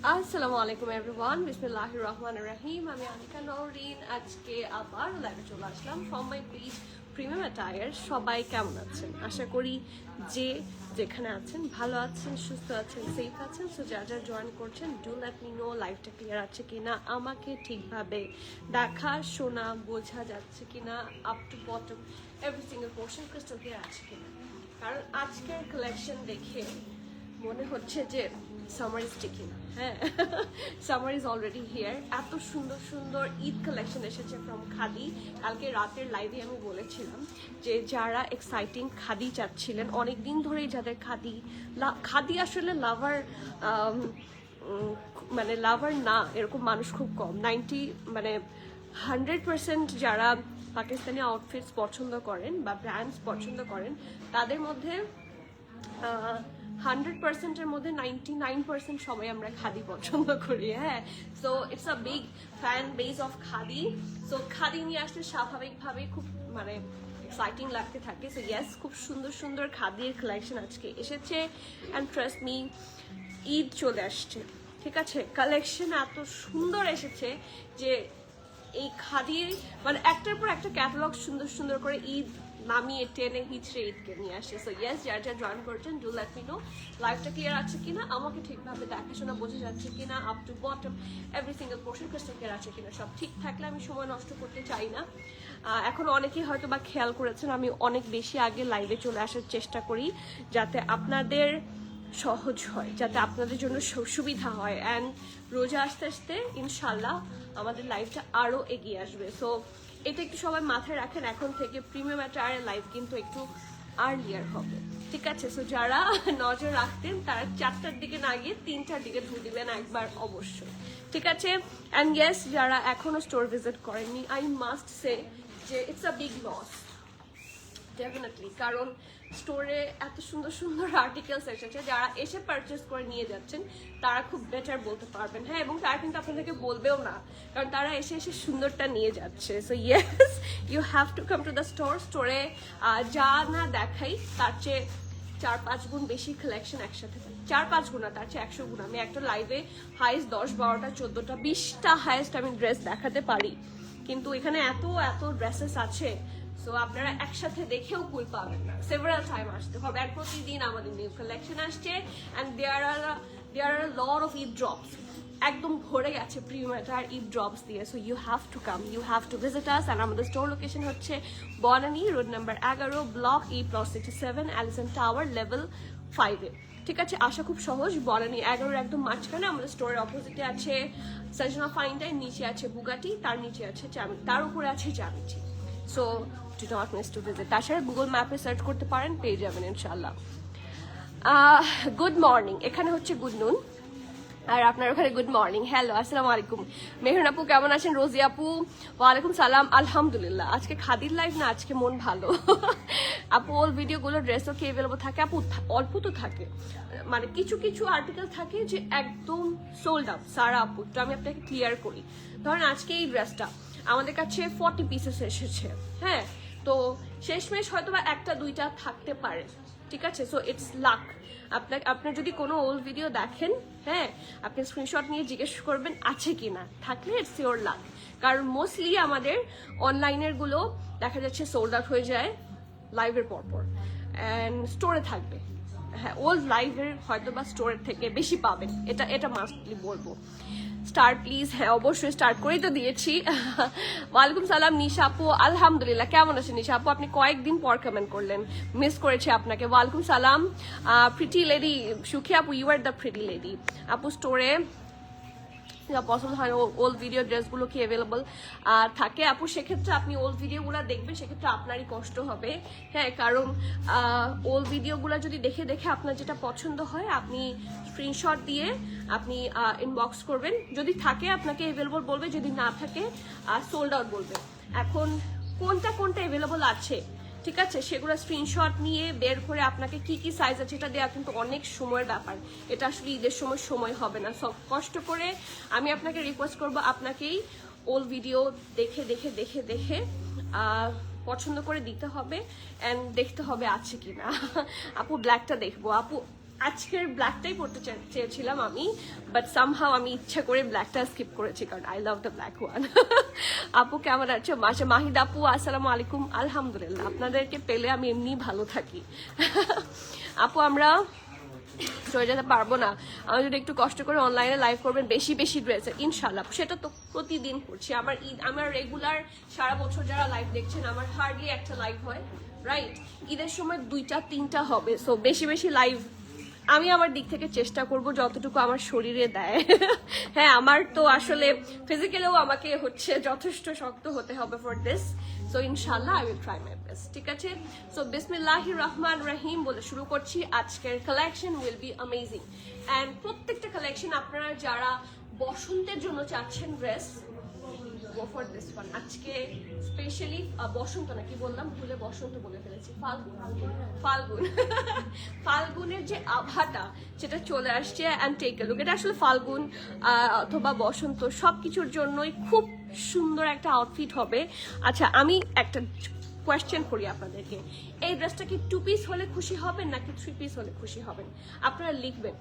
আসসালামু আলাইকুম এভরিওয়ান, বিসমিল্লাহির রহমানির রহিম। আমি আনিকা নওরিন। আজকে আবার লাইভে চলে আসলাম from my page premium attire. সবাই কেমন আছেন? আশা করি যে যেখানে আছেন ভালো আছেন, সুস্থ আছেন, সেফ আছেন। সো যারা যারা জয়েন করছেন, ডু লেট মি নো লাইভটা ক্লিয়ার আছে কিনা, আমাকে ঠিকভাবে দেখা শোনা বোঝা যাচ্ছে কিনা, up to bottom every single portion crystal clear আছে কিনা। কারণ আজকের কালেকশন দেখে মনে হচ্ছে যে সামার ইজ টিকিং। হ্যাঁ, সামার ইজ অলরেডি হিয়ার। এত সুন্দর সুন্দর ঈদ কালেকশন এসেছে ফ্রম খাদি। কালকে রাতের লাইভে আমি বলেছিলাম যে যারা এক্সাইটিং খাদি চাচ্ছিলেন অনেক দিন ধরেই, যাদের খাদি আসলে লাভার মানে লাভার না এরকম মানুষ খুব কম, 100% যারা পাকিস্তানি আউটফিটস পছন্দ করেন বা ব্র্যান্ডস পছন্দ করেন তাদের মধ্যে 100%-এর মধ্যে 99% সবাই আমরা খাদি পছন্দ করি। হ্যাঁ, so it's a big fan base of khadi. So khadi নিয়ে আসলে স্বাভাবিকভাবেই খুব মানে এক্সাইটিং লাগতে থাকে। সো ইয়েস, খুব সুন্দর সুন্দর খাদির কালেকশন আজকে এসেছে। অ্যান্ড ট্রাস্ট মি, ঈদ চলে আসছে, ঠিক আছে? কালেকশন এত সুন্দর এসেছে যে এই খাদির মানে একটার পর একটা ক্যাটালগ সুন্দর সুন্দর করে ঈদ নামিয়ে টেনে হিচড়ে ঈদকে নিয়ে আসে। সো ইয়েস, যারা যারা জয়েন করছেন, ডু লেট মি নো লাইভটা ক্লিয়ার আছে কিনা, আমাকে ঠিকভাবে দেখাশোনা বোঝা যাচ্ছে কিনা, up to bottom every single portion crystal clear আছে কিনা। সব ঠিক থাকলে আমি সময় নষ্ট করতে চাই না। এখন অনেকেই হয়তো বা খেয়াল করেছেন আমি অনেক বেশি আগে লাইভে চলে আসার চেষ্টা করি যাতে আপনাদের সহজ হয়, যাতে আপনাদের জন্য সুবিধা হয়। অ্যান্ড রোজা আস্তে আস্তে ইনশাল্লাহ আমাদের লাইফটা আরও এগিয়ে আসবে। সো এটা একটু সবাই মাথায় রাখেন, এখন থেকে প্রিমিয়াম অ্যাটায়ারের লাইফ কিন্তু একটু আর্লিয়ার হবে, ঠিক আছে? সো যারা নজর রাখতেন তারা 4টার দিকে না গিয়ে 3টার দিকে ঢুকে দিবেন একবার অবশ্যই, ঠিক আছে? অ্যান্ড ইয়েস, যারা এখনো স্টোর ভিজিট করেননি, আই মাস্ট সে যে it's a big loss definitely. কারণ স্টোরে এত সুন্দর সুন্দর আর্টিকেলস এসেছে, যারা এসে পারচেস করে নিয়ে যাচ্ছেন তারা খুব বেটার বলতে পারবেন। হ্যাঁ, এবং তারা কিন্তু আপনাদেরকে বলবেও না, কারণ তারা এসে এসে সুন্দরটা নিয়ে যাচ্ছে। So yes, you have to come to the store. স্টোরে যা না দেখাই তার চেয়ে 4-5 গুণ বেশি কালেকশন একসাথে, 4-5 গুণ না, তার চেয়ে 100 গুণ। আমি একটা লাইভে হাইস্ট 10-12টা 14টা 20টা হাইস্ট আমি ড্রেস দেখাতে পারি, কিন্তু এখানে এত এত ড্রেসেস আছে। সো আপনারা একসাথে দেখেও কুল পাবেন না, সেভারাল টাইম আসতে হবে। আর প্রতিদিন আমাদের নিউ কালেকশন আসছে and there are lot of Eid drops. একদম ভরে গেছে প্রিমিয়ার ঈদ ড্রপস দিয়ে। So you have to come, you have to visit us. And আমাদের স্টোর লোকেশন হচ্ছে Banani road number 11, block E+67, Allison tower, level 5-এ, ঠিক আছে? আসা খুব সহজ। বনানী 11-এর একদম মাঝখানে আমাদের স্টোরের অপোজিটে আছে সাজনা ফাইন ডাইন, নিচে আছে বুগাটি, তার নিচে আছে তার উপরে আছে geometry. So do not miss to visit. তাছাড়া গুগল ম্যাপে সার্চ করতে পারেন, পেয়ে যাবেন ইনশাল্লাহ। গুড মর্নিং, এখানে হচ্ছে গুড নুন, আর আপনার ওখানে গুড মর্নিং। হ্যালো, আসসালামু আলাইকুম। মেহরুন আপু কেমন আছেন? রোজি আপু ওয়ালাইকুম সালাম, আলহামদুলিল্লাহ। আজকে খাদির লাইভ না, আজকে মন ভালো। আপু ওল ভিডিওগুলো ড্রেসও কি অ্যাভেলেবল থাকে? আপু অল্প তো থাকে, মানে কিছু কিছু আর্টিকেল থাকে যে একদম সোল্ড আউট। সারা আপু, তো আমি আপনাকে ক্লিয়ার করি। ধরেন আজকে এই ড্রেসটা আমাদের কাছে 40 পিসেস এসেছে, হ্যাঁ, তো শেষমেশ হয়তো বা 1-2টা থাকতে পারে, ঠিক আছে? So it's lakh. আপনার যদি কোনো ওল্ড ভিডিও দেখেন, হ্যাঁ, আপনি স্ক্রিনশট নিয়ে জিজ্ঞেস করবেন আছে কি না, থাকলে ইটস ইওর লাক। কারণ মোস্টলি আমাদের অনলাইনের গুলো দেখা যাচ্ছে সোল্ড আউট হয়ে যায় লাইভের পরপর, অ্যান্ড স্টোরে থাকবে। হ্যাঁ, ওল্ড লাইভের হয়তো বা স্টোরের থেকে বেশি পাবেন, এটা মাস্টলি বলবো। Start please. হ্যাঁ, অবশ্যই স্টার্ট করেই তো দিয়েছি। ওয়ালাইকুম সালাম নিশা আপু, আলহামদুলিল্লাহ। কেমন আছেন নিশা আপু? আপনি কয়েকদিন পর কমেন্ট করলেন, মিস করেছি আপনাকে। ওয়ালাইকুম সালাম প্রিটি লেডি সুখী আপু, you are the pretty lady আপু। স্টোরে পছন্দ হয় ওল্ড ভিডিও ড্রেসগুলো কি অ্যাভেলেবল থাকে আপু? সেক্ষেত্রে আপনি ওল্ড ভিডিওগুলো দেখবেন, সেক্ষেত্রে আপনারই কষ্ট হবে। হ্যাঁ, কারণ ওল্ড ভিডিওগুলো যদি দেখে দেখে আপনার যেটা পছন্দ হয় আপনি স্ক্রিনশট দিয়ে আপনি ইনবক্স করবেন, যদি থাকে আপনাকে অ্যাভেলেবল বলবে, যদি না থাকে সোল্ড আউট বলবে। এখন কোনটা কোনটা অ্যাভেলেবল আছে, ঠিক আছে, সেগুলো স্ক্রিনশট নিয়ে বের করে আপনাকে কি কি সাইজ আছে এটা দেওয়া কিন্তু অনেক সময়ের ব্যাপার। এটা আসলে ঈদের সময় হবে না। সব কষ্ট করে আমি আপনাকে রিকোয়েস্ট করব, আপনাকেই ওল্ড ভিডিও দেখে দেখে দেখে দেখে পছন্দ করে দিতে হবে অ্যান্ড দেখতে হবে আছে কিনা। আপু ব্ল্যাকটা দেখবো আপু, আজকের ব্ল্যাকটাই পড়তে চেয়েছিলাম আমি, বাট সামহাও আমি ইচ্ছা করে ব্ল্যাকটা স্কিপ করেছি কারণ I love the black one. আপু কেমন আছো? মাহিদ আপু আসসালামু আলাইকুম। আলহামদুলিল্লাহ, আপনাদেরকে পেলে আমি এমনি ভালো থাকি। আপু আমরা চলে যেতে পারবো না, আমি যদি একটু কষ্ট করে অনলাইনে লাইভ করবেন বেশি বেশি ড্রেসের, ইনশাল্লাহ সেটা তো প্রতিদিন করছি। আমার আমার রেগুলার সারা বছর যারা লাইভ দেখছেন, আমার হার্ডলি একটা লাইভ হয়, রাইট? ঈদের সময় 2টা 3টা হবে। সো বেশি বেশি লাইভ আমি আমার দিক থেকে চেষ্টা করব যতটুকু আমার শরীরে দেয়। হ্যাঁ, আমার তো আসলে ফিজিক্যালিও আমাকে হচ্ছে যথেষ্ট শক্ত হতে হবে ফর দিস। সো ইনশাল্লাহ I will try my best, ঠিক আছে? সো বিসমিল্লাহির রহমান রহিম বলে শুরু করছি। আজকের collection will be amazing and প্রত্যেকটা কালেকশন আপনারা যারা বসন্তের জন্য চাচ্ছেন dress, go for this one. আজকে স্পেশালি বসন্ত না, কি বললাম, ভুলে বসন্ত বলে ফেলেছি, ফাল্গুন। ফাল্গুনের যে আভাটা যেটা চলে আসছে, অ্যান্ড টেক আ লুক, এটা আসলে ফাল্গুন অথবা বসন্ত সবকিছুর জন্যই খুব সুন্দর একটা আউটফিট হবে। আচ্ছা, আমি একটা কোয়েশ্চেন করি আপনাদেরকে, এই ড্রেসটা কি 2 পিস হলে খুশি হবেন নাকি 3 পিস হলে খুশি হবেন? আপনারা লিখবেন,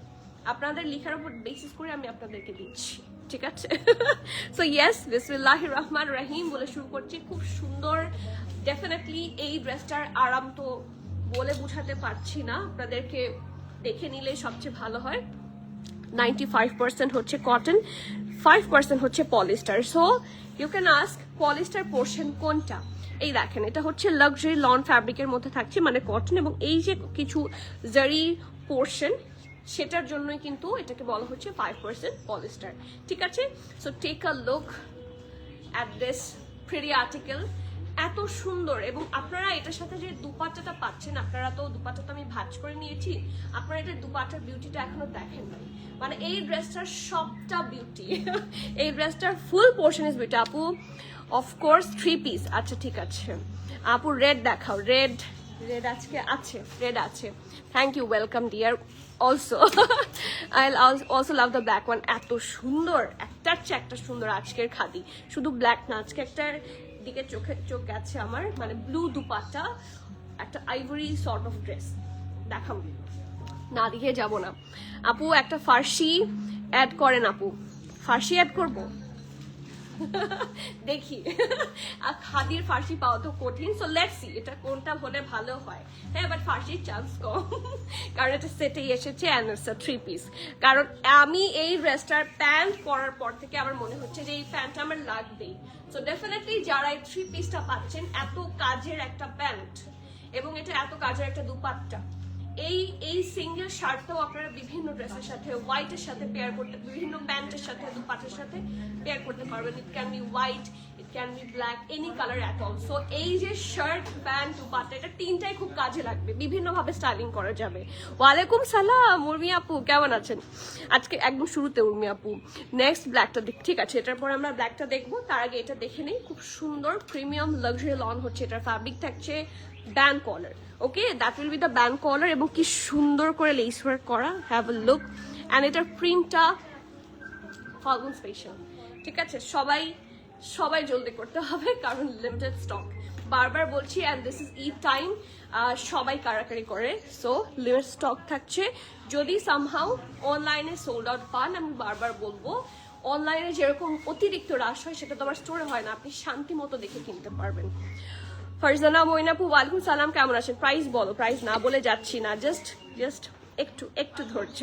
আপনাদের লেখার উপর বেসিস করে আমি আপনাদেরকে দিচ্ছি, ঠিক আছে? সো ইয়েস, বিসমিল্লাহির রহমান রহিম বলে শুরু করছি। খুব সুন্দর, ডেফিনেটলি এই ড্রেসটার আরাম তো বলে বোঝাতে পারছি না, আপনাদেরকে দেখে নিলে সবচেয়ে ভালো হয়। 95% হচ্ছে কটন, 5% হচ্ছে polyester. So you can ask polyester portion কোনটা? এই দেখেন, এটা হচ্ছে লাক্সারি লন ফ্যাব্রিকের মধ্যে থাকছে, মানে কটন, এবং এই যে কিছু জারি পোর্শন সেটার জন্যই কিন্তু এটাকে বলা হচ্ছে 5% পলিস্টার, ঠিক আছে? So take a look at this pretty article, এত সুন্দর। এবং আপনারা এটার সাথে যে দুপাট্টাটা পাচ্ছেন, আপনারা তো দুপাট্টাটা আমি ভাঁজ করে নিয়েছি, আপনারা এটা দুপাট্টার বিউটিটা এখনো দেখেন নাই। মানে এই ড্রেসটার সবটা বিউটি। এই ড্রেসটার ফুল পোর্শন ইজ বিউটি। আপু অফকোর্স 3 পিস, আচ্ছা ঠিক আছে। আপু রেড দেখাও, রেড আজকে আছে, রেড আছে। Thank you, welcome dear. Also I also love the black one. এত সুন্দর, একটার চেয়ে একটা সুন্দর আজকের খাদি। শুধু ব্ল্যাক না, আজকে একটার দিকে চোখ গেছে আমার, মানে ব্লু দুপাট্টা, একটা আইভরি সর্ট অফ ড্রেস দেখাবো, না দেখে যাব না। আপু একটা ফার্সি অ্যাড করেন, আপু ফার্সি অ্যাড করবো? দেখি, আর খাদির ফার্সি পাওয়া তো কঠিন। সো লেটস সি এটা কোনটা হলে ভালো হয়। হ্যাঁ, বাট ফার্সির চান্স কম, কারণ এটা সেটেই এসেছে অ্যান্ড ইটস আ 3 পিস। কারণ আমি এই ড্রেসটার প্যান্ট পরার পর থেকে আমার মনে হচ্ছে যে এই প্যান্টটা আমার লাগবেই। সো ডেফিনেটলি যারা এই 3 পিসটা পাচ্ছেন, এত কাজের একটা প্যান্ট এবং এটা এত কাজের একটা দুপাট্টা, এই সিঙ্গেল শার্টটাও আপনারা বিভিন্ন ড্রেসের সাথে, হোয়াইটের সাথে পেয়ার করতে, বিভিন্ন প্যান্টের সাথে, দুপাটের সাথে পেয়ার করতে পারবেন। It can be white, it can be black, any colour at all. So এই যে শার্ট, প্যান্ট, দুপাট্টা, এটা তিনটাই খুব কাজে লাগবে, বিভিন্নভাবে স্টাইলিং করা যাবে। ওয়ালাইকুম সালাম উর্মি আপু, কেমন আছেন? আজকে একদম শুরুতে উর্মি আপু, নেক্সট ব্ল্যাকটা দেখ, ঠিক আছে, এটার পর আমরা ব্ল্যাকটা দেখবো, তার আগে এটা দেখে নেই। খুব সুন্দর প্রিমিয়াম লাক্সারি লন হচ্ছে, এটার ফ্যাব্রিক থাকছে band collar. Okay, that will be the band collar, এবং কি সুন্দর করে লেস ওয়ার্ক করা। হ্যাভ আ লুক, অ্যান্ড এটার প্রিন্টটা ফাল্গুন স্পেশাল, ঠিক আছে? সবাই জলদি করতে হবে কারণ লিমিটেড স্টক, বারবার বলছি। And this is Eid time, সবাই কারাকারি করে, সো লিমিটেড স্টক থাকছে। যদি সামহাউ অনলাইনে সোল্ড আউট পান, আমি বারবার বলবো, অনলাইনে যেরকম অতিরিক্ত রাশ হয় সেটা তো আবার স্টোরে হয় না, আপনি শান্তি মতো দেখে কিনতে পারবেন। ফারজানা মইনাপু, ওয়ালাইকুম সালাম, কেমন আছেন? প্রাইস বলো। প্রাইস না বলে যাচ্ছি না, জাস্ট একটু ধৈর্য।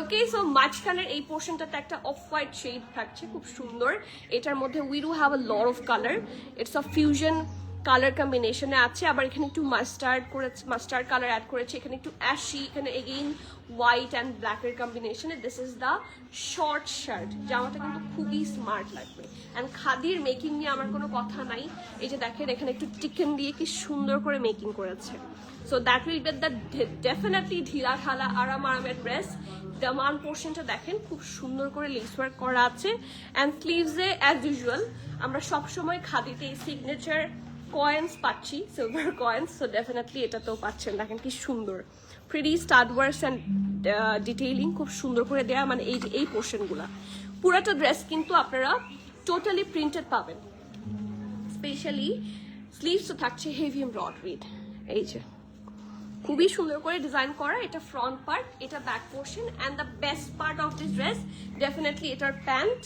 ওকে, সো মাঝখানের এই পোর্শনটাতে একটা অফ হোয়াইট শেড থাকছে, খুব সুন্দর। এটার মধ্যে we do have a lot of colour, it's a fusion colour কম্বিনেশনে আছে। আবার এখানে একটু মাস্টার্ড কালার অ্যাড করেছে, এখানে একটু অ্যাশি, এখানে এগেইন হোয়াইট অ্যান্ড ব্ল্যাকের কম্বিনেশনে। This is the short shirt. জামাটা কিন্তু খুবই স্মার্ট লাগবে, অ্যান্ড খাদির মেকিং নিয়ে আমার কোনো কথা নাই। এই যে দেখেন, এখানে একটু চিকেন দিয়ে কি সুন্দর করে মেকিং করেছে। So that will get the definitely ঢিলা ঢালা আরামের ড্রেস। দামান পোর্শনটা দেখেন, খুব সুন্দর করে লেস ওয়ার্ক করা আছে, অ্যান্ড স্লিভসে অ্যাজ ইউজুয়াল আমরা সবসময় খাদিতে এই সিগনেচার কয়েন্স পাচ্ছি, সিলভার কয়েন্স। সো ডেফিনেটলি এটাতেও পাচ্ছেন, দেখেন কি সুন্দর pretty stud works and detailing খুব সুন্দর করে দেওয়া। মানে এই পোর্শনগুলা পুরাটা ড্রেস কিন্তু আপনারা টোটালি প্রিন্টেড পাবেন। স্পেশালি স্লিভস তো থাকছে হেভি এমব্রয়ডারিড, এই যে খুবই সুন্দর করে ডিজাইন করা। এটা ফ্রন্ট পার্ট, এটা back portion, and the best part of this dress definitely এটার প্যান্ট,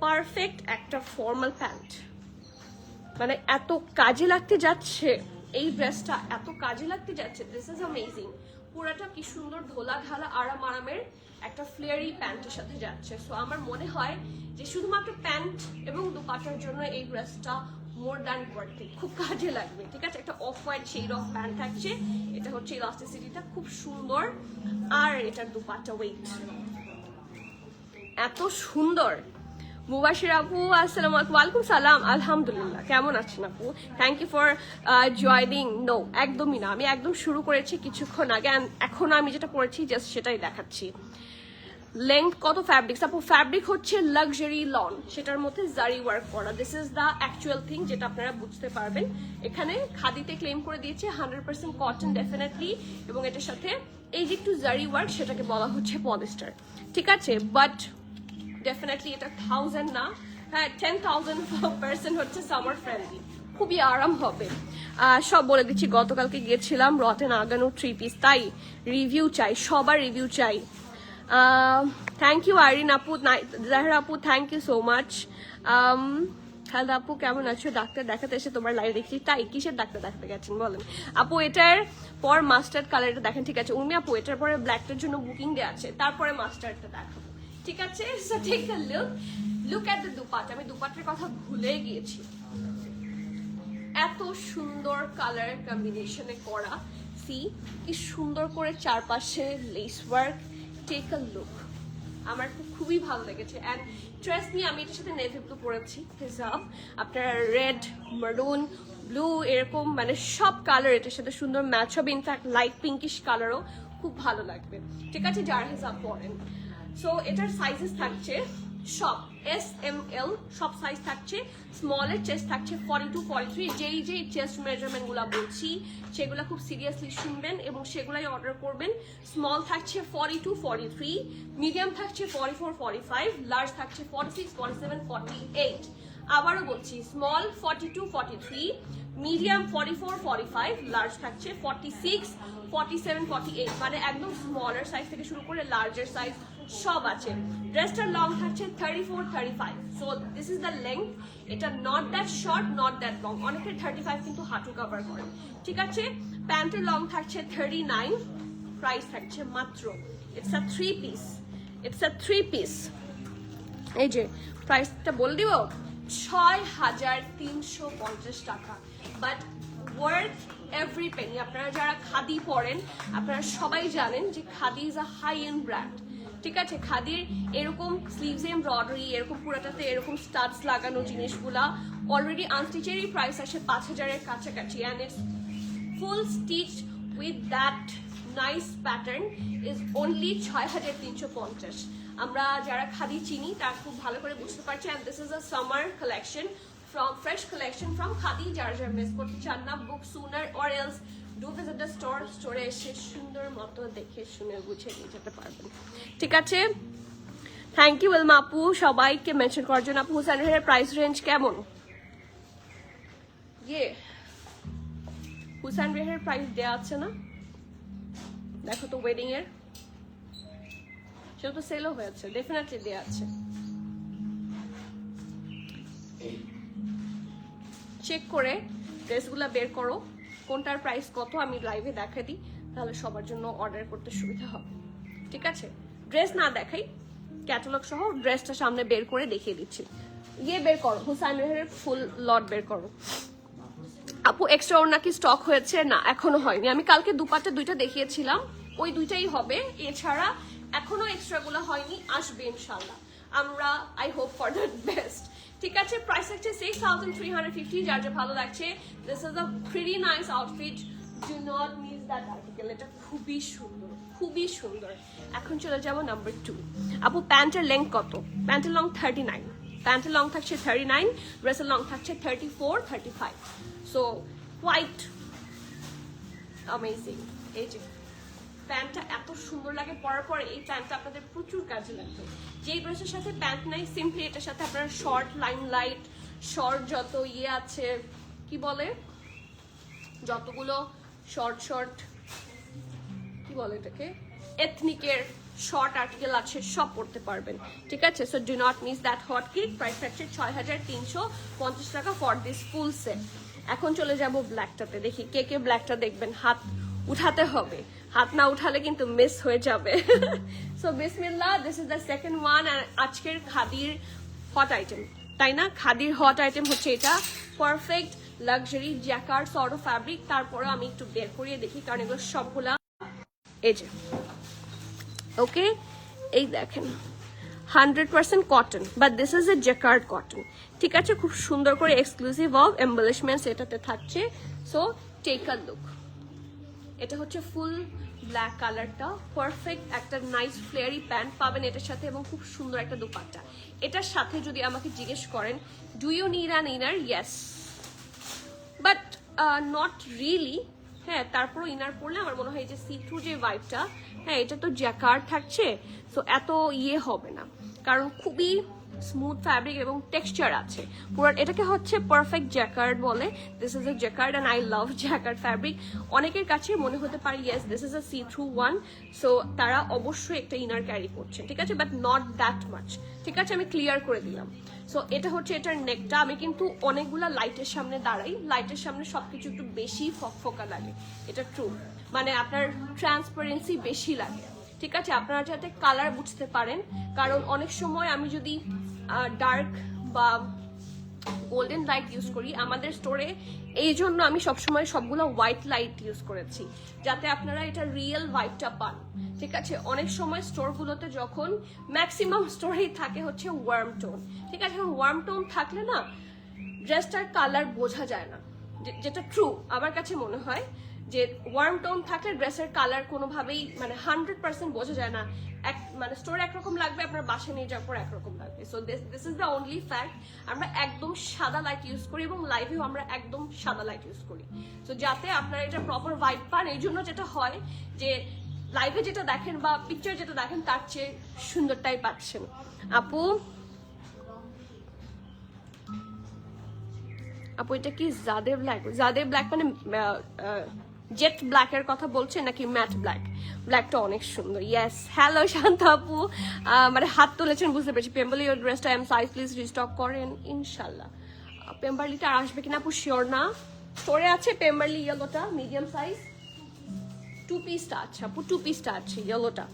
পারফেক্ট একটা ফর্মাল প্যান্ট। মানে এত কাজে লাগতে যাচ্ছে এই ড্রেসটা, এত কাজে লাগতে যাচ্ছে, দিস ইজ অ্যামেজিং। পুরাটা কি সুন্দর ধোলা ঢালা আরামের একটা ফ্লেয়ারি প্যান্টের সাথে যাচ্ছে। সো আমার মনে হয় যে শুধুমাত্র প্যান্ট এবং দুপাটার জন্য এই ড্রেসটা মোর দ্যান ওয়ার্থ ইট, খুব কাজে লাগবে। ঠিক আছে, একটা off white shade of pant থাকছে, এটা হচ্ছে ইলাস্টিসিটিটা খুব সুন্দর, আর এটার দুপাটা ওয়েট এত সুন্দর। মুবাশির আপু আসসালামু আলাইকুম। ওয়ালাইকুম সালাম, আলহামদুলিল্লাহ, কেমন আছেন আপু? Thank you for joining. No, একদমই না, আমি একদম শুরু করেছি কিছুক্ষণ আগে, এখন আমি যেটা পড়েছি জাস্ট সেটাই দেখাচ্ছি। লেন্থ কত, ফ্যাব্রিক্স আপু? ফ্যাব্রিক হচ্ছে লাক্সারি লন, সেটার মধ্যে জারি ওয়ার্ক করা। This is the actual thing, যেটা আপনারা বুঝতে পারবেন। এখানে খাদিতে ক্লেম করে দিয়েছে 100% কটন ডেফিনেটলি, এবং এটার সাথে এই যে একটু জারি ওয়ার্ক, সেটাকে বলা হচ্ছে পলিস্টার। ঠিক আছে, বাট ডেফিনেটলি এটা 1000 না, হ্যাঁ 10,000% হচ্ছে সামার ফ্রেন্ডলি, খুবই আরাম হবে। সব বলে দিচ্ছি, গতকালকে গিয়েছিলাম রটেন আগানো 3 পিস, তাই রিভিউ চাই, সবার রিভিউ চাই। থ্যাংক ইউ আইরিন আপু, জাহের আপু, thank you so much. Hello আপু, কেমন আছো? ডাক্তার দেখাতে এসে তোমার লাইভ দেখছি, তাই কিসের ডাক্তার দেখাতে গেছেন বলেন আপু? এটার পর মাস্টার্ড কালারটা দেখেন, ঠিক আছে উর্মি আপু, এটার পরে ব্ল্যাকটার জন্য বুকিং দেওয়া আছে, তারপরে মাস্টার্ডটা দেখাবো, ঠিক আছে? So take a look at the dupatta. আমি দুপাট্টার কথা ভুলে গিয়েছি, এত সুন্দর কালার কম্বিনেশনে করা, সি কি সুন্দর করে চারপাশে lace work. Take a look, আমার খুবই ভালো লেগেছে। অ্যান্ড ট্রাস্ট মি, আমি এটার সাথে নেভি ব্লু পরেছি, হিসাব আপনার রেড, মারুন, ব্লু, এরকম মানে সব কালার এটার সাথে সুন্দর ম্যাচ হবে। ইনফ্যাক্ট লাইট পিঙ্কিশ কালারও খুব ভালো লাগবে, ঠিক আছে, যার হিসাব পরেন। সো এটার সাইজেস থাকছে সব SML, সব সাইজ থাকছে। স্মলের চেস্ট থাকছে 42, 43। যেই চেস্ট মেজারমেন্ট গুলা বলছি সেগুলো খুব সিরিয়াসলি শুনবেন এবং সেগুলাই অর্ডার করবেন। স্মল থাকছে 42, 43, মিডিয়াম থাকছে 44, 45, লার্জ থাকছে 46, 47, 48। আবারও বলছি, স্মল 42, 43, মিডিয়াম 44, 45, লার্জ থাকছে 46, 47, 48। মানে একদম স্মলার সাইজ থেকে শুরু করে লার্জার সাইজ সব আছে। ড্রেসটার লং থাকছে 34, 35। So this is the length. এটা not that short, not that long. অনেকের 35 কিন্তু হাঁটু কভার করে, ঠিক আছে। প্যান্টের লং থাকছে 39, প্রাইস থাকছে মাত্র, it's a 3 piece, it's a 3 piece. এই যে প্রাইসটা বলে দিব, 6350 টাকা, বাট ওয়ার্থ এভরি পেনি। আপনারা যারা খাদি পরেন, আপনারা সবাই জানেন যে khadi is a high end brand, ঠিক আছে। খাদির এরকম স্লিভস এমব্রয়ডারি, এরকম পুরোটাতে এরকম স্টাডস লাগানো জিনিসগুলা অলরেডি আনস্টিচেরই প্রাইস আসে 5000-এর কাছাকাছি, and it's full stitch with that nice pattern is only 6350। আমরা যারা খাদি চিনি তারা খুব ভালো করে বুঝতে পারছি। And this is a summer collection from fresh collection from Khadi. যারা মিস করতে চান না, বুক সুনার or else do visit the store. স্টোরে এসে সুন্দর মতো দেখে শুনে বুঝে নিয়ে যেতে পারবেন, ঠিক আছে। থ্যাংক ইউ ওয়েলমা আপু, সবাইকে মেনশন করার জন্য। আপু হুসাইন রেহের প্রাইস রেঞ্জ কেমন? হুসাইন রেহের প্রাইস দেওয়া আছে না, দেখো তো ওয়েডিং এর, সেটা তো সেলও হয়েছে, ডেফিনেটলি দেওয়া আছে, চেক করে ড্রেসগুলো বের করো, কোনটার প্রাইস কত আমি লাইভে দেখাই দিই, তাহলে সবার জন্য অর্ডার করতে সুবিধা হবে, ঠিক আছে। ড্রেস না দেখাই, ক্যাটালগ সহ ড্রেসটা সামনে বের করে দেখিয়ে দিচ্ছি। বের করো, হুসাইন রেহের ফুল লট বের করো। আপু এক্সট্রা ওর নাকি স্টক হয়েছে? না, এখনো হয়নি। আমি কালকে দুপাট্টা 2টা দেখিয়েছিলাম, ওই 2টাই হবে, এছাড়া এখনো এক্সট্রা গুলো হয়নি, আসবে ইনশাল্লাহ। আমরা I hope for the best, ঠিক আছে। প্রাইস হচ্ছে 6350। যার যা ভালো লাগছে, this is a very nice outfit, do not miss that article. এটা খুবই সুন্দর, খুবই সুন্দর। এখন চলে যাবো নাম্বার 2। আপু প্যান্টের লেন্থ কত? প্যান্টের লং 39, প্যান্টের লং থাকছে 39, ড্রেসের লং থাকছে 34, 35। So white amazing. এই যে প্যান্টটা এত সুন্দর লাগে পরার পরে, এই প্যান্টটা আপনাদের প্রচুর কাজে লাগবে। যেই ড্রেসের সাথে প্যান্ট নাই, সিম্পলি এটার সাথে আপনারা শর্ট, লাইন লাইট শর্ট, যত আছে কি বলে, যতগুলো শর্ট বলে এটাকে, এথনিকের শর্ট আর্টিকেল আছে, সব পড়তে পারবেন, ঠিক আছে। So do not miss that hot cake. Price থাকছে 6350 টাকা ফর দিস ফুল সেট। এখন চলে যাব ব্ল্যাকটাতে, দেখি কে কে ব্ল্যাকটা দেখবেন। হাত উঠাতে হবে, হাত না উঠালে কিন্তু মিস হয়ে যাবে। সো বিসমিল্লাহ, this is the second one. আর আজকের খাদির হট আইটেম, তাই না? খাদির হট আইটেম হচ্ছে এটা, perfect luxury jacquard sort of fabric. তারপরে আমি একটু বের করিয়ে দেখি, কারণ এগুলো সবগুলা এই যে ওকে, এই দেখেন 100% cotton, but this is a jacquard cotton, ঠিক আছে। খুব সুন্দর করে এক্সক্লুসিভ অফ এম্বলিশমেন্টস এটাতে থাকছে। So take a look. এটা হচ্ছে ফুল ব্ল্যাক কালারটা, পারফেক্ট একটা নাইস ফ্লেয়ারি প্যান্ট পাবেন এটার সাথে, এবং খুব সুন্দর একটা দুপাট্টা। এটার সাথে যদি আমাকে জিজ্ঞেস করেন do you need an inner, yes, but not really. হ্যাঁ, তারপর ইনার পরলে আমার মনে হয় যে সি থ্রু যে ভাইবটা, হ্যাঁ এটা তো জ্যাকার্ড থাকছে, সো এত ইয়ে হবে না, কারণ খুবই স্মুথ ফ্যাব্রিক এবং টেক্সচার আছে পুরো। এটাকে হচ্ছে পারফেক্ট জ্যাকার্ড বলে। This is a jacquard and I love jacquard fabric. অনেকের কাছে মনে হতে পারে yes this is A see through one, so তারা অবশ্যই একটা ইনার ক্যারি করছেন, ঠিক আছে, বাট নট দ্যাট মাচ, ঠিক আছে, আমি ক্লিয়ার করে দিলাম। সো এটা হচ্ছে এটার নেকটা। আমি কিন্তু অনেকগুলা লাইটের সামনে দাঁড়াই, লাইটের সামনে সবকিছু একটু বেশি ফকফকা লাগে, এটা ট্রু, মানে আপনার ট্রান্সপারেন্সি বেশি লাগে, ঠিক আছে, আপনারা যাতে কালার বুঝতে পারেন। কারণ অনেক সময় আমি যদি ডার্ক বা গোল্ডেন লাইট ইউজ করি আমাদের স্টোরে, এই জন্য আমি সবসময় সবগুলো হোয়াইট লাইট ইউজ করেছি, যাতে আপনারা এটা রিয়েল ভাইবটা পান, ঠিক আছে। অনেক সময় স্টোরগুলোতে যখন ম্যাক্সিমাম স্টোরেই থাকে হচ্ছে ওয়ার্ম টোন, ঠিক আছে, ওয়ার্ম টোন থাকলে না ড্রেসটার কালার বোঝা যায় না, যেটা ট্রু আমার কাছে মনে হয়, যে ওয়ার্ম টোন থাকলে ড্রেসের কালার কোনোভাবেই মানে 100% বোঝা যায় না। মানে স্টোরে একরকম লাগবে, আপনার বাসায় নিয়ে যাওয়ার পর একরকম লাগবে। So this is the only fact. আমরা একদম সাদা লাইট ইউজ করি, এবং লাইভেও আমরা একদম সাদা লাইট ইউজ করি, সো যাতে আপনারা এটা প্রপার ভাইব পান। এই জন্য যেটা হয় যে লাইভে যেটা দেখেন বা পিকচার যেটা দেখেন তার চেয়ে সুন্দরটাই পাচ্ছেন। আপু এটা কি জাদে ব্ল্যাক? জাদে ব্ল্যাক মানে জেট ব্ল্যাকের কথা বলছেন নাকি ম্যাট ব্ল্যাক? ব্ল্যাকটা অনেক সুন্দর। ইয়েস, হ্যালো শান্ত আপু, মানে হাত তুলেছেন বুঝতে পেরেছি। পেম্বারলি ওর ড্রেসটা এম সাইজ প্লিজ রিস্টক করেন ইনশাল্লাহ। পেম্বারলিটা আর আসবে কিনা আপু শিওর না। স্টোরে আছে পেম্বারলি ইয়েলোটা মিডিয়াম সাইজ 2 পিসটা, আচ্ছা আপু 2 পিসটা আছে ইয়েলোটা।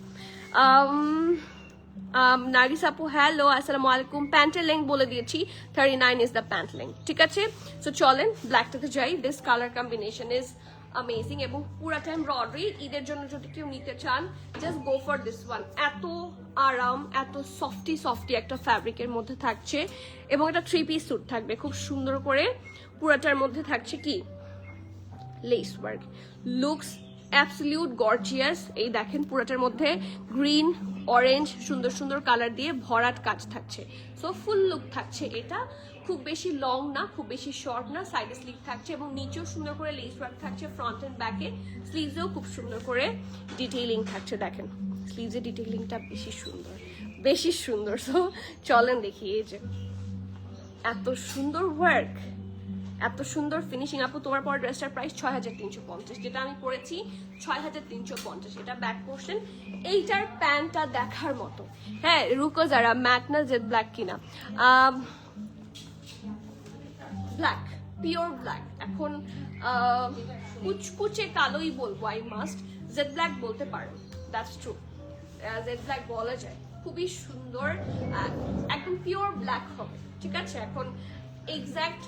নার্গিস আপু হ্যালো, আসসালামু আলাইকুম। প্যান্টের লেন্থ বলে দিয়েছি 39 ইজ দ্য প্যান্ট লেন্থ, ঠিক আছে। সো চলেন ব্ল্যাকটাতে যাই। This colour combination is amazing, এবং পুরাটা এমব্রয়ডারি। ঈদের জন্য যদি কেউ নিতে চান just go for this one. এত আরাম, এত সফটি একটা ফ্যাব্রিকের মধ্যে থাকছে, এবং এটা 3 পিস স্যুট থাকবে খুব সুন্দর করে। পুরাটার মধ্যে থাকছে কি less work, looks absolute gorgeous. এই দেখেন পুরাটার মধ্যে গ্রিন অরেঞ্জ সুন্দর সুন্দর কালার দিয়ে ভরাট কাজ থাকছে। সো ফুল লুক থাকছে এটা, খুব বেশি লং না, খুব বেশি শর্ট না। সাইডে স্লিভ থাকছে, এবং নিচেও সুন্দর করে লেস ওয়ার্ক থাকছে ফ্রন্ট এন্ড ব্যাকে। স্লিভসেও খুব সুন্দর করে ডিটেইলিং থাকছে, দেখেন স্লিভসের ডিটেইলিংটা বেশি সুন্দর। সো চলেন দেখি, এই যে এত সুন্দর ওয়ার্ক, এত সুন্দর ফিনিশিং। আপু তোমার পর ড্রেসটার প্রাইস 6350, যেটা আমি পরেছি 6350। এটা ব্যাক পোর্শন। এইটার প্যান্টটা দেখার মতো। হ্যাঁ রুকো যারা, ম্যাট না জেড ব্ল্যাক কিনা, ব্ল্যাক, পিওর ব্ল্যাক। এখন কুচকুচে কালোই বলবো, আই মাস্ট। জেড ব্ল্যাক বলতে পারেন, দ্যাটস ট্রু, জেড ব্ল্যাক বলা যায়। খুবই সুন্দর, একদম পিওর ব্ল্যাক হবে, ঠিক আছে। এখন এক্স্যাক্ট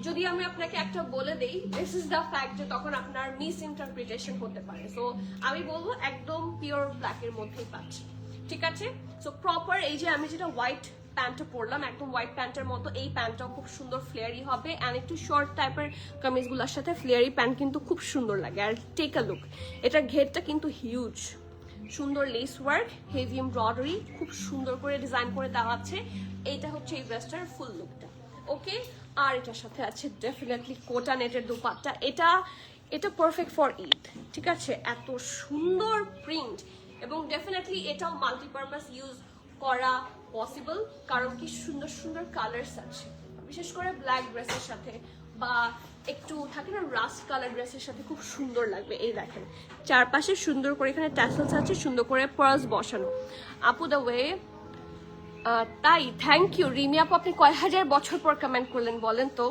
যদি আমি আপনাকে একটা বলে দেই দিস ইজ দ্য ফ্যাক্ট, যে তখন আপনার মিস ইন্টারপ্রিটেশন হতে পারে। সো আমি বলবো একদম পিওর ব্ল্যাকের মধ্যেই পাচ্ছি, ঠিক আছে। সো প্রপার এই যে আমি যেটা হোয়াইট প্যান্টটা পরলাম, একদম হোয়াইট প্যান্টের মতো, এই প্যান্টটাও খুব সুন্দর ফ্লেয়ারি হবে। অ্যান্ড একটু শর্ট টাইপের কামিজগুলোর সাথে ফ্লেয়ারি প্যান্ট কিন্তু খুব সুন্দর লাগে। আর টেক আ লুক, এটার ঘেরটা কিন্তু হিউজ, সুন্দর লেস ওয়ার্ক, হেভি এমব্রয়ডারি, খুব সুন্দর করে ডিজাইন করে দেওয়া আছে। এইটা হচ্ছে এই ড্রেসটার ফুল লুকটা, ওকে। আর এটার সাথে আছে ডেফিনেটলি কোটা নেটের দুপাট্টা। এটা পারফেক্ট ফর ঈদ, ঠিক আছে। এত সুন্দর প্রিন্ট, এবং ডেফিনেটলি এটাও মাল্টিপারপাস ইউজ করা পসিবল, কারণ কি সুন্দর সুন্দর কালার্স আছে, বিশেষ করে ব্ল্যাক ড্রেসের সাথে বা একটু থাকে না রাস্ট কালার ড্রেসের সাথে খুব সুন্দর লাগবে। এই দেখেন চারপাশে সুন্দর করে এখানে ট্যাসেলস আছে, সুন্দর করে পার্লস বসানো। আপু দ্য ওয়ে, তাই থ্যাংক ইউ রিমি আপু, আপনি কয় হাজার বছর পর কমেন্ট করলেন বলেন তো?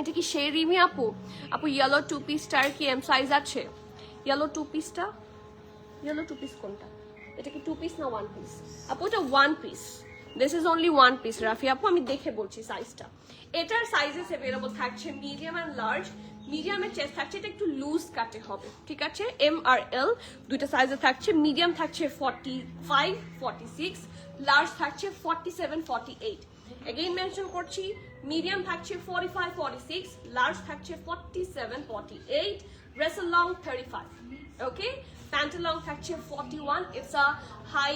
এটা কি সেই রিমি আপু? আপু ইয়েলো টু পিসটার কি এম সাইজ আছে? ইয়েলো টু পিসটা, ইয়েলো টু পিস কোনটা? এটা কি টু পিস না ওয়ান পিস? আপু এটা one piece, this is only one piece Rafi আপু, আমি দেখে বলছি সাইজটা। এটার সাইজেস অ্যাভেলেবল থাকছে মিডিয়াম অ্যান্ড লার্জ। মিডিয়ামের চেস্ট থাকছে, এটা একটু লুজ কাটে হবে, ঠিক আছে? এম আর এল দুইটা সাইজে থাকছে। মিডিয়াম থাকছে 45, 46, লার্জ থাকছে 47, 48। এগেইন মেনশন করছি, মিডিয়াম থাকছে 45, 46, লার্জ থাকছে 47, 48, wrestle long 35, okay? Pant long থাকছে 41, it's a high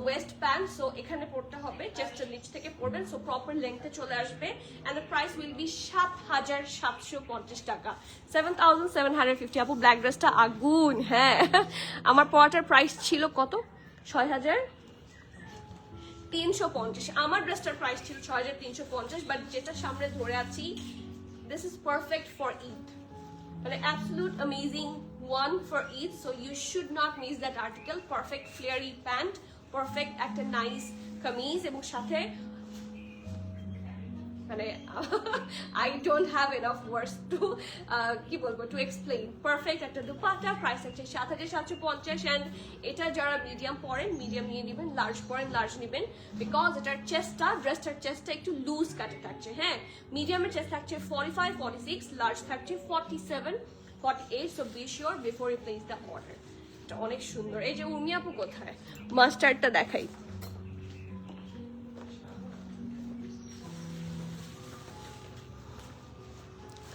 waist pant, so এখানে পড়তে হবে, চেস্টের নিচ থেকে পড়বেন, সো প্রপার লেংথে চলে আসবে। And the price will be ৭,৭৫০ টাকা, 7,750। আপু ব্ল্যাক ড্রেসটা আগুন। হ্যাঁ, আমার পরাটার প্রাইস ছিল কত? ৬,৩৫০। আমার ড্রেসটার প্রাইস ছিল ৬,৩৫০, বাট যেটা সামনে ধরে আছি, this is perfect for Eid, মানে absolute amazing one for Eid, so you should not miss that article. Perfect flary pant, perfect একটা nice কামিজ, এবং সাথে মানে I don't have enough words to কি বলবো to explain. Perfect একটা দুপাট্টা, প্রাইস আছে ৭,৭৫০। and এটা যারা মিডিয়াম পরেন মিডিয়াম নিয়ে নেবেন, লার্জ পরেন লার্জ নেবেন, বিকজ এটার চেস্টটা, ড্রেসটার চেস্টটা একটু লুজ কাটে থাকছে। হ্যাঁ, মিডিয়ামের চেস্ট থাকছে 45, 46, লার্জ থাকছে 47, 48, so be sure before you place the order. এটা অনেক সুন্দর। এই যে উর্মি আপু কোথায়? মাস্টারটা দেখাই।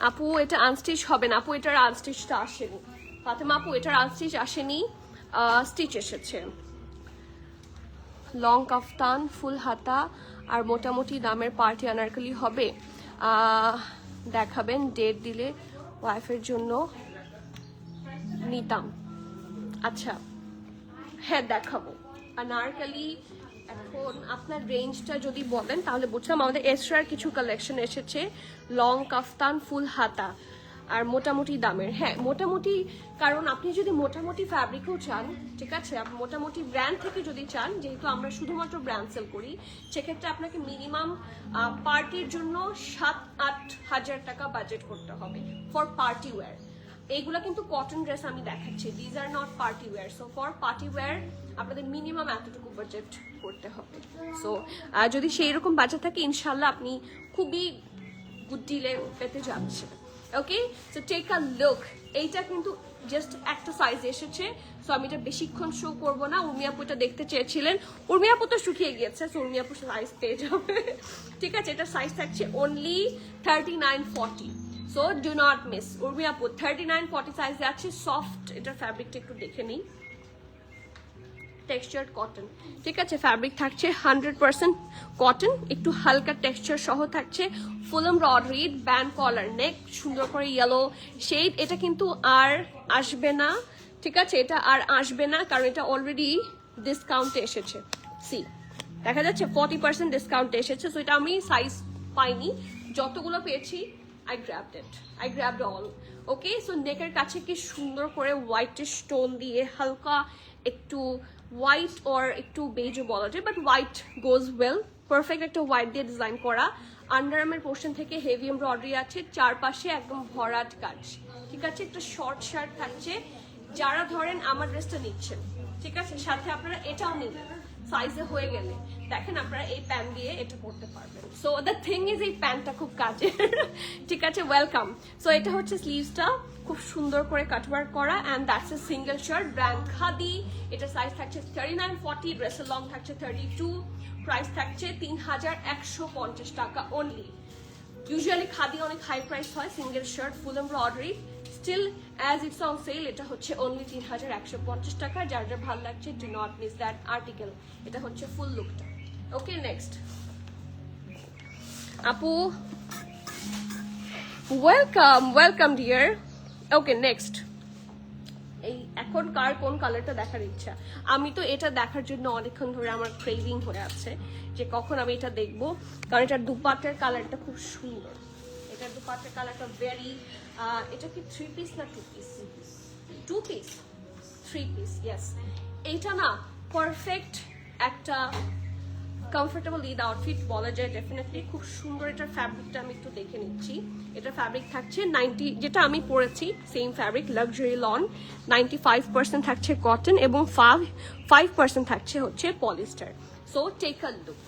আপু এটা আনস্টিচ হবে না, আপু এটার আনস্টিচটা আসেনি। ফাতেমা আপু এটার আনস্টিচ আসেনি, স্টিচ এসেছে। লং কাফতান, ফুল হাতা আর মোটামুটি দামের পার্টি আনারকলি হবে। দেখাবেন, ডেট দিলে ওয়াইফের জন্য নিতাম। আচ্ছা হ্যাঁ দেখাবো আনারকলি। এখন আপনার রেঞ্জটা যদি বলেন তাহলে বুঝলাম। আমাদের এসরার কিছু কালেকশন এসেছে, লং কাফতান, ফুল হাতা আর মোটামুটি দামের। হ্যাঁ মোটামুটি, কারণ আপনি যদি মোটামুটি ফ্যাব্রিকও চান, ঠিক আছে, আপনি মোটামুটি ব্র্যান্ড থেকে যদি চান, যেহেতু আমরা শুধুমাত্র ব্র্যান্ড সেল করি, সেক্ষেত্রে আপনাকে মিনিমাম পার্টির জন্য ৭-৮ হাজার টাকা বাজেট করতে হবে ফর পার্টি ওয়্যার। এইগুলা কিন্তু কটন ড্রেস আমি দেখাচ্ছি, these are not party wear. So for party wear আপনাদের মিনিমাম এতটুকু বাজেট করতে হবে। সো যদি সেই রকম বাজেট থাকে, ইনশাল্লাহ আপনি খুবই গুড ডিলে পেতে যাচ্ছেন। ওকে, সো টেক আ লুক। এইটা কিন্তু জাস্ট একটা সাইজ এসেছে, সো আমি এটা বেশিক্ষণ শো করবো না। উর্মি আপু এটা দেখতে চেয়েছিলেন, উর্মি আপু তো শুকিয়ে গিয়েছে, সো উর্মি আপু সাইজ পেয়ে যাবে। ঠিক আছে, এটা সাইজ থাকছে only 39, 40। So do not miss. Urmi আপু 39, 40 সাইজে আছে, সফট। এটার ফ্যাব্রিকটা একটু দেখে নিই, টেক্সচার কটন, ঠিক আছে। ফ্যাব্রিক থাকছে 100% কটন, একটু হালকা টেক্সচার সহ থাকছে। ফুল এমব্রয়ডারি, ব্যান্ড কলার, নেক সুন্দর করে ইয়েলো শেড। এটা কিন্তু আর আসবে না, ঠিক আছে, এটা আর আসবে না, কারণ এটা অলরেডি ডিসকাউন্টে এসেছে। সি দেখা যাচ্ছে 40% ডিসকাউন্টে এসেছে। সো এটা আমি সাইজ পাইনি, যতগুলো পেয়েছি I grabbed all. Okay, so নেকের কাছে কি সুন্দর করে হোয়াইট স্টোন দিয়ে, হালকা একটু হোয়াইট অর একটু বেজও বলা যায়, but white goes well, perfect একটা হোয়াইট দিয়ে ডিজাইন করা। আন্ডারআর্মের পোর্শন থেকে হেভি এমব্রয়ডারি আছে, চারপাশে একদম ভরাট কাজ, ঠিক আছে। একটা শর্ট শার্ট থাকছে, যারা ধরেন আমার ড্রেসটা নিচ্ছেন, ঠিক আছে, সাথে আপনারা এটাও নেবেন সাইজে হয়ে গেলে, দেখেন আপনারা এই প্যান্ট দিয়ে এটা পড়তে পারবেন। সো দ্য থিং ইজ এই প্যান্টটা খুব কাজের, ঠিক আছে। ওয়েলকাম। সো এটা হচ্ছে স্লিভসটা, খুব সুন্দর করে কাটওয়ার্ক করা, and that's a single shirt, brand khadi. এটা সাইজ থাকছে 39, 40, ড্রেসের লং থাকছে 32, প্রাইস থাকছে ৩,১৫০ টাকা অনলি। ইউজুয়ালি খাদি অনেক হাই প্রাইস হয়, single shirt full embroidery, still as it's on sale এটা হচ্ছে অনলি ৩,১৫০ টাকা। যার যার ভালো লাগছে, do not miss that article. এটা হচ্ছে ফুল লুকটা। ওকে, নেক্সট আপু, ওয়েলকাম ডিয়ার। ওকে, নেক্সট এই এখন কার কোন কালারটা দেখার ইচ্ছা? আমি তো এটা দেখার জন্য অনেকক্ষণ ধরে আমার ক্রেভিং হয়ে আছে যে কখন আমি এটা দেখবো, কারণ এটার দুপাট্টার কালারটা খুব সুন্দর। এটা এটার দুপাট্টার কালারটা ভেরি, এটা কি 3 পিস না 2 পিস? 2 piece, 3 piece, yes. এইটা না পারফেক্ট একটা কমফোর্টেবল ঈদ আউটফিট বলা যায় ডেফিনেটলি। খুব সুন্দর। এটার ফ্যাব্রিকটা আমি একটু দেখে নিচ্ছি। এটার ফ্যাব্রিক থাকছে 90, যেটা আমি পরেছি সেম ফ্যাব্রিক, লাক্সারি লন। 95% থাকছে কটন এবং 5% থাকছে হচ্ছে polyester. So take a look.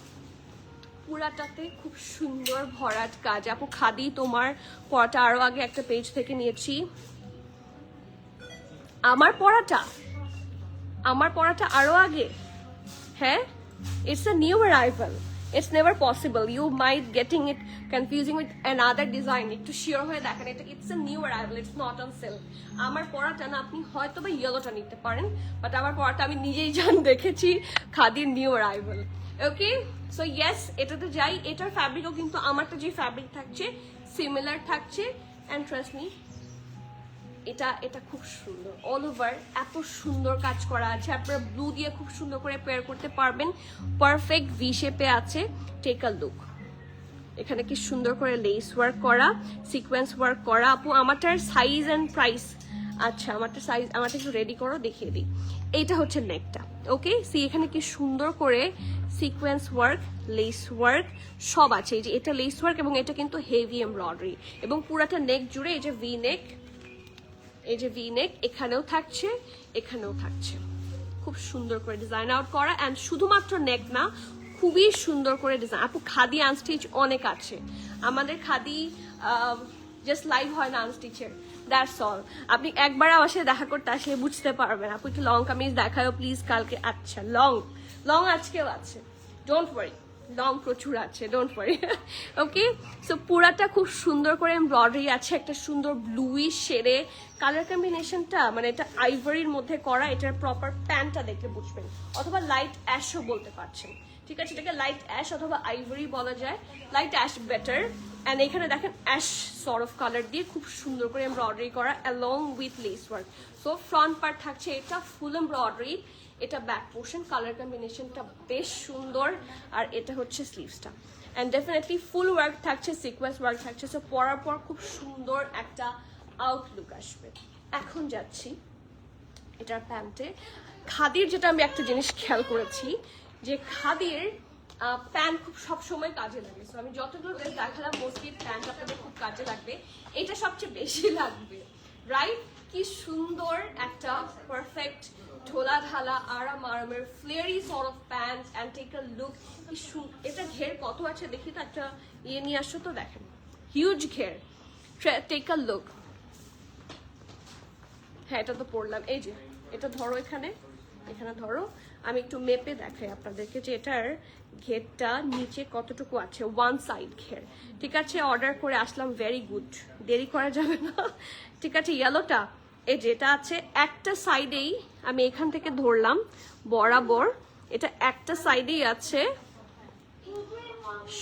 পুরাটাতে খুব সুন্দর ভরাট কাজ। আপু খাদি তোমার পরাটা আরো আগে একটা পেজ থেকে নিয়েছি। আমার পরাটা আরো আগে, হ্যাঁ, it's a new arrival. It's never possible. You might getting it confusing with another design. একটু শিওর হয়ে দেখেন, এটা it's a new arrival. It's not on sale. আমার পরাটা না আপনি হয়তো বা ইয়েলোটা নিতে পারেন, বাট আমার পরাটা আমি নিজেই দেখেছি খাদির নিউ অ্যারাইভাল। ওকে, সো ইয়েস, এটাতে যাই। এটার ফ্যাব্রিকও কিন্তু আমারটা যে ফ্যাব্রিক থাকছে সিমিলার থাকছে। অ্যান্ড ট্রাস্ট মি, এটা খুব সুন্দর। অল ওভার এত সুন্দর কাজ করা আছে। আপনারা ব্লু দিয়ে খুব সুন্দর করে পেয়ার করতে পারবেন। পারফেক্ট ভি শেপে আছে। Take a look. এখানে কি সুন্দর করে লেস ওয়ার্ক করা, সিকোয়েন্স ওয়ার্ক করা। আপু আমারটার সাইজ অ্যান্ড প্রাইস, আচ্ছা আমারটা সাইজ, আমারটা একটু রেডি করো, দেখিয়ে দিই। এইটা হচ্ছে নেকটা। ওকে, সি এখানে কি সুন্দর করে সিকোয়েন্স ওয়ার্ক, লেস ওয়ার্ক সব আছে। এই যে এটা লেস ওয়ার্ক এবং এটা কিন্তু হেভি এমব্রয়ডারি, এবং পুরাটা নেক জুড়ে এই যে ভি নেক, এই যে ভি নেক এখানেও থাকছে, এখানেও থাকছে। খুব সুন্দর করে ডিজাইন আউট করা। অ্যান্ড শুধুমাত্র নেক না, খুবই সুন্দর করে ডিজাইন। আপু খাদি আনস্টিচ অনেক আছে আমাদের। খাদি জাস্ট লাইভ হয় না আনস্টিচের, দ্যাটস অল। আপনি একবার আমার সাথে দেখা করতে আসলে বুঝতে পারবেন। আপু একটু লং কামিজ দেখাও প্লিজ কালকে। আচ্ছা, লং আজকেও আছে, ডোন্ট ওয়ারি, লং প্রচুর আছে, ডোন্ট ওয়ারি। ওকে, সো পুরাটা খুব সুন্দর করে এমব্রয়ডারি আছে। একটা সুন্দর ব্লুইশ শেডে কালার কম্বিনেশনটা, মানে এটা আইভরির মধ্যে করা। এটার প্রপার প্যান্টটা দেখে বুঝবেন, অথবা লাইট অ্যাশও বলতে পারছেন। ঠিক আছে, এটাকে লাইট অ্যাশ অথবা আইভরি বলা যায়। Light ash better. অ্যান্ড এখানে দেখেন অ্যাশ সর্ট অফ কালার দিয়ে খুব সুন্দর করে এমব্রয়ডারি করা along with less work. So front part থাকছে এটা ফুল এমব্রয়ডারি, এটা ব্যাক পোর্শন। কালার কম্বিনেশনটা বেশ সুন্দর। আর এটা হচ্ছে স্লিভসটা। অ্যান্ড ডেফিনেটলি ফুল ওয়ার্ক থাকছে, সিকোয়েন্স ওয়ার্ক থাকছে। সো পরার পর খুব সুন্দর একটা আউটলুক আসবে। এখন যাচ্ছি এটার প্যান্টে। খাদির যেটা আমি একটা জিনিস খেয়াল করেছি, যে খাদির প্যান্ট খুব সবসময় কাজে লাগে। সো আমি যতগুলো ড্রেস দেখালাম মোস্টলি প্যান্ট আপনাদের খুব কাজে লাগবে, এটা সবচেয়ে বেশি লাগবে, রাইট? কি সুন্দর একটা পারফেক্ট ঢোলা ঢালা আরামের flary sort of pant. And take a look. এটা ঘের কত আছে দেখি তো, একটা ইয়ে নিয়ে আসো তো, দেখেন হিউজ ঘের। Take a look. হ্যাঁ, এটা তো পড়লাম। এই যে এটা ধরো, এখানে ধরো, আমি একটু মেপে দেখাই আপনাদেরকে যে এটার ঘেরটা নিচে কতটুকু আছে। ওয়ান সাইড ঘের, ঠিক আছে। অর্ডার করে আসলাম, ভেরি গুড, দেরি করা যাবে না। ঠিক আছে, ইয়েলোটা এই যেটা আছে একটা সাইডেই, আমি এখান থেকে ধরলাম বরাবর, এটা একটা সাইডেই আছে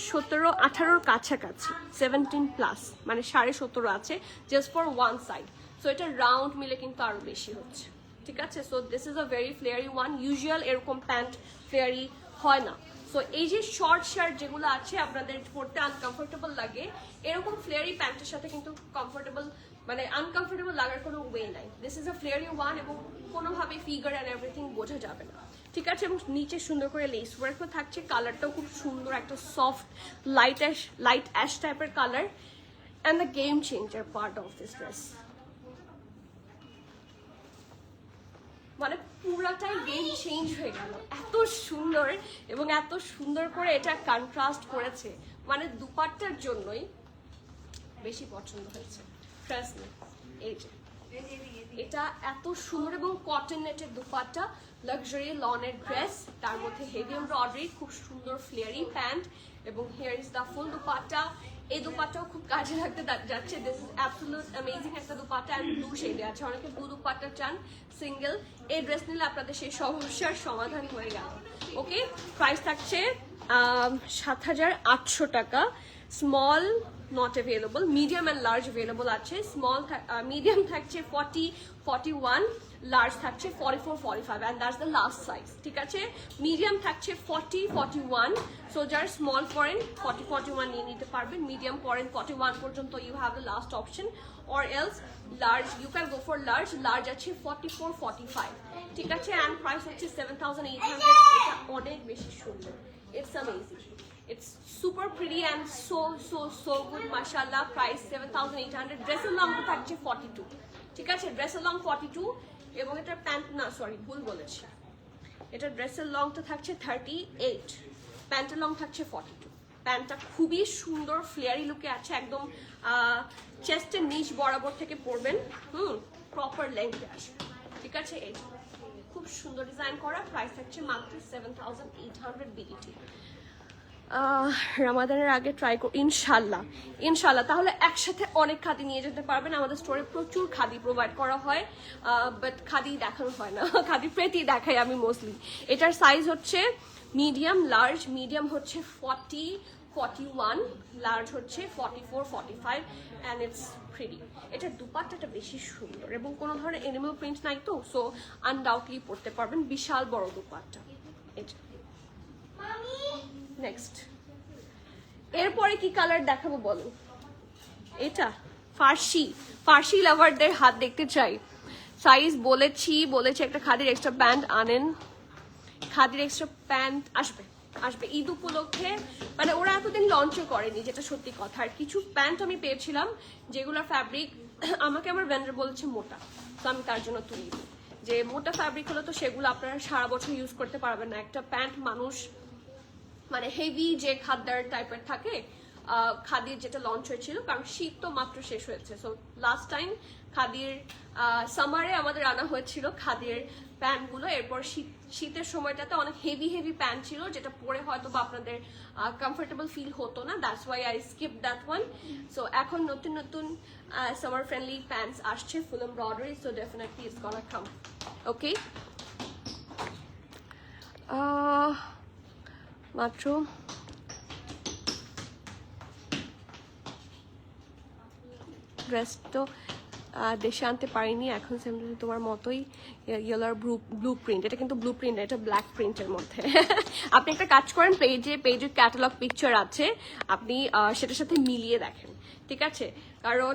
17-18 কাছাকাছি, 17+, মানে 17.5 আছে just for one side. So এটা রাউন্ড মিলে কিন্তু আরো বেশি হচ্ছে, ঠিক আছে। So this is a very flary one. Usual এরকম প্যান্ট ফ্লেয়ারি হয় না। সো এই যে শর্ট শার্ট যেগুলো আছে আপনাদের পরতে আনকমফোর্টেবল লাগে, এরকম ফ্লেয়ারি প্যান্টের সাথে কিন্তু কমফোর্টেবল, মানে আনকমফোর্টেবল লাগার কোনো ওয়ে নাই। দিস ইজ আ ফ্লেয়ারি ওয়ান, এবং কোনোভাবে ফিগার অ্যান্ড এভরিথিং বোঝা যাবে না, ঠিক আছে। এবং নিচে সুন্দর করে লেস ওয়ার্কও থাকছে। কালারটাও খুব সুন্দর, একটা সফট লাইট অ্যাশ টাইপের colour. And the game changer part of this dress, মানে পুরাটাই গেম চেঞ্জ হয়ে গেল। এত সুন্দর, এবং এত সুন্দর করে এটা কন্ট্রাস্ট করেছে, মানে দুপাট্টার জন্যই বেশি পছন্দ হয়েছে। ট্রাস্ট মি, এই যে এটা এত সুন্দর, এবং কটন নেটের দুপাট্টা, লাক্সারি লনের ড্রেস, তার মধ্যে হেভি এমব্রয়ডারি, খুব সুন্দর ফ্লেয়ারি প্যান্ট, এবং হিয়ার ইজ দ্য ফুল দুপাট্টা। এই দুপাট্টাও খুব কাজে লাগতে যাচ্ছে। দিস ইজ অ্যাবসলিউট অ্যামেজিং একটা দুপাট্টা। অ্যান্ড ব্লু শেডে আছে, অনেকে ব্লু দুপাট্টা চান সিঙ্গেল। এই ড্রেস নিলে আপনাদের সেই সমস্যার সমাধান হয়ে গেল। ওকে, প্রাইস থাকছে 7,800 টাকা। Small not available. Medium and large available আছে, small medium থাকছে 40 41, large থাকছে 44 45, and that's the last size. ঠিক আছে, medium থাকছে 40 41, so যারা small করেন 40 41 নিয়ে নিতে পারবেন, medium করেন 41 পর্যন্ত, you have the last option, or else large you can go for large আছে 44 45. ঠিক আছে, and price হচ্ছে 7800. এটা অনেক বেশি সুন্দর, it's amazing, it's super pretty and so good, mashallah. Price 7800. ড্রেসের লং থাকছে 42. ঠিক আছে, ড্রেসের লং 42, এবং এটা প্যান্ট না, সরি ভুল বলেছি, এটা ড্রেসের লংটা থাকছে 38, প্যান্টের লং থাকছে 42. প্যান্টটা খুবই সুন্দর ফ্লেয়ারি লুকে আছে, একদম চেস্টের নিচ বরাবর থেকে পরবেন, প্রপার লেন্থে আসবে। ঠিক আছে, এই খুব সুন্দর ডিজাইন করা, প্রাইস থাকছে মাত্র 7800 বিডিটি। রামাদানের আগে ট্রাই করো ইনশাল্লাহ। তাহলে একসাথে অনেক খাদি নিয়ে যেতে পারবেন। আমাদের স্টোরে প্রচুর খাদি প্রোভাইড করা হয়, বাট খাদি দেখানো হয় না, খাদি পেটি দেখাই আমি মোস্টলি। এটার সাইজ হচ্ছে মিডিয়াম, লার্জ। মিডিয়াম হচ্ছে 40 41, লার্জ হচ্ছে 44 45, অ্যান্ড ইটস প্রিটি। এটার দুপাট্টাটা বেশি সুন্দর এবং কোনো ধরনের এনিমেল প্রিন্ট নাই তো, সো আনডাউটলি পরতে পারবেন। বিশাল বড় দুপাট্টা এটা। নেক্সট, এরপরে কি কালার দেখাবো বলো? এটা ফার্সি লাভারদের হাত দেখতে চাই। সাইজ বলেছি একটা খাদির এক্সট্রা প্যান্ট আনেন, খাদির এক্সট্রা প্যান্ট আসবে ঈদ উপলক্ষে। মানে ওরা এতদিন লঞ্চও করেনি, যেটা সত্যি কথা। আর কিছু প্যান্ট আমি পেয়েছিলাম যেগুলোর ফ্যাব্রিক আমাকে আমার ভেন্ডর বলেছে মোটা, তো আমি তার জন্য তুলি যে মোটা ফ্যাব্রিক হলো তো সেগুলো আপনারা সারা বছর ইউজ করতে পারবেন না। একটা প্যান্ট মানুষ মানে হেভি যে খাদ্যার টাইপের থাকে, খাদির যেটা লঞ্চ হয়েছিল, কারণ শীত তো মাত্র শেষ হয়েছে। সো লাস্ট টাইম খাদির সামারে আমাদের আনা হয়েছিল খাদির প্যান্টগুলো। এরপর শীতের সময়টাতে অনেক হেভি প্যান্ট ছিল, যেটা পরে হয়তো বা আপনাদের কমফোর্টেবল ফিল হতো না, that's why I skip that one. So এখন নতুন সামার ফ্রেন্ডলি প্যান্টস আসছে, full embroidery, so definitely it's gonna come. Okay, মাত্র ড্রেস তো দেশে আনতে পারিনি, এখন সেমনি তোমার মতোই ইয়েলোর ব্লু প্রিন্ট। এটা কিন্তু ব্লু প্রিন্ট, এটা ব্ল্যাক প্রিন্টের মধ্যে। আপনি একটা কাজ করেন, পেজে ক্যাটালগ পিকচার আছে, আপনি সেটার সাথে মিলিয়ে দেখেন। ঠিক আছে, কারণ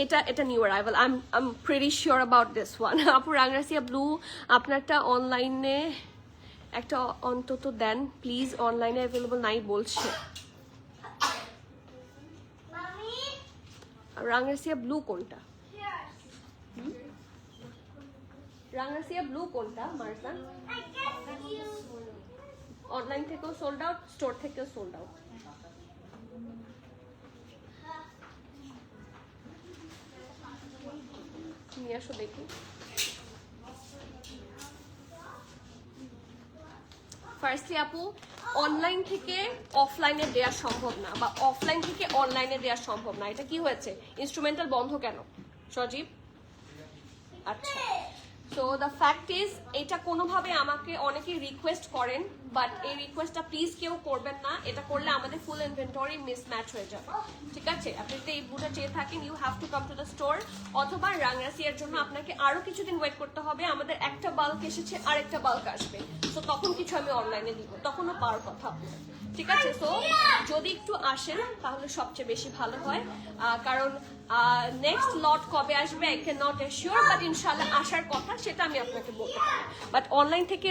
এটা new arrival, I am pretty sure about this one. আপু রাংরাসিয়া ব্লু আপনারটা অনলাইনে একটা অন্তত দেন প্লিজ, অনলাইনে অ্যাভেলেবল নাই বলছে। রাংরাসিয়া ব্লু কোনটা? রাংরাসিয়া ব্লু কোনটা মার্সান? অনলাইন থেকেও সোল্ড আউট, স্টোর থেকেও সোল্ড আউট। নিয়ে আসো দেখি। ফার্স্টলি আপু, অনলাইন থেকে অফলাইনে দেওয়া সম্ভব না, বা অফলাইন থেকে অনলাইনে দেওয়া সম্ভব না। এটা কি হয়েছে? ইনস্ট্রুমেন্টাল বন্ধ কেন সজীব? আচ্ছা, সো দ্য ফ্যাক্ট ইজ, এটা কোনোভাবে আমাকে অনেকে রিকোয়েস্ট করেন, বাট এই রিকোয়েস্টটা প্লিজ কেউ করবেন না। এটা করলে আমাদের ফুল ইনভেন্টরি মিসম্যাচ হয়ে যাবে। ঠিক আছে, আপনি যদি এই বুটটা চেয়ে থাকেন, you have to come to the store, অথবা রাংরাসিয়ার জন্য আপনাকে আরো কিছুদিন ওয়েট করতে হবে। আমাদের একটা বাল্ক এসেছে, আরেকটা বাল্ক আসবে, তো তখন কিছু আমি অনলাইনে দিব, তখনও পাওয়ার কথা আপনার। ঠিক আছে, সো যদি একটু আসেন তাহলে সবচেয়ে বেশি ভালো হয়, কারণ নেক্সট লট কবে আসবে I can not assure, but ইনশাল্লাহ আসার কথা, সেটা আমি আপনাকে বলতে পারি। বাট অনলাইন থেকে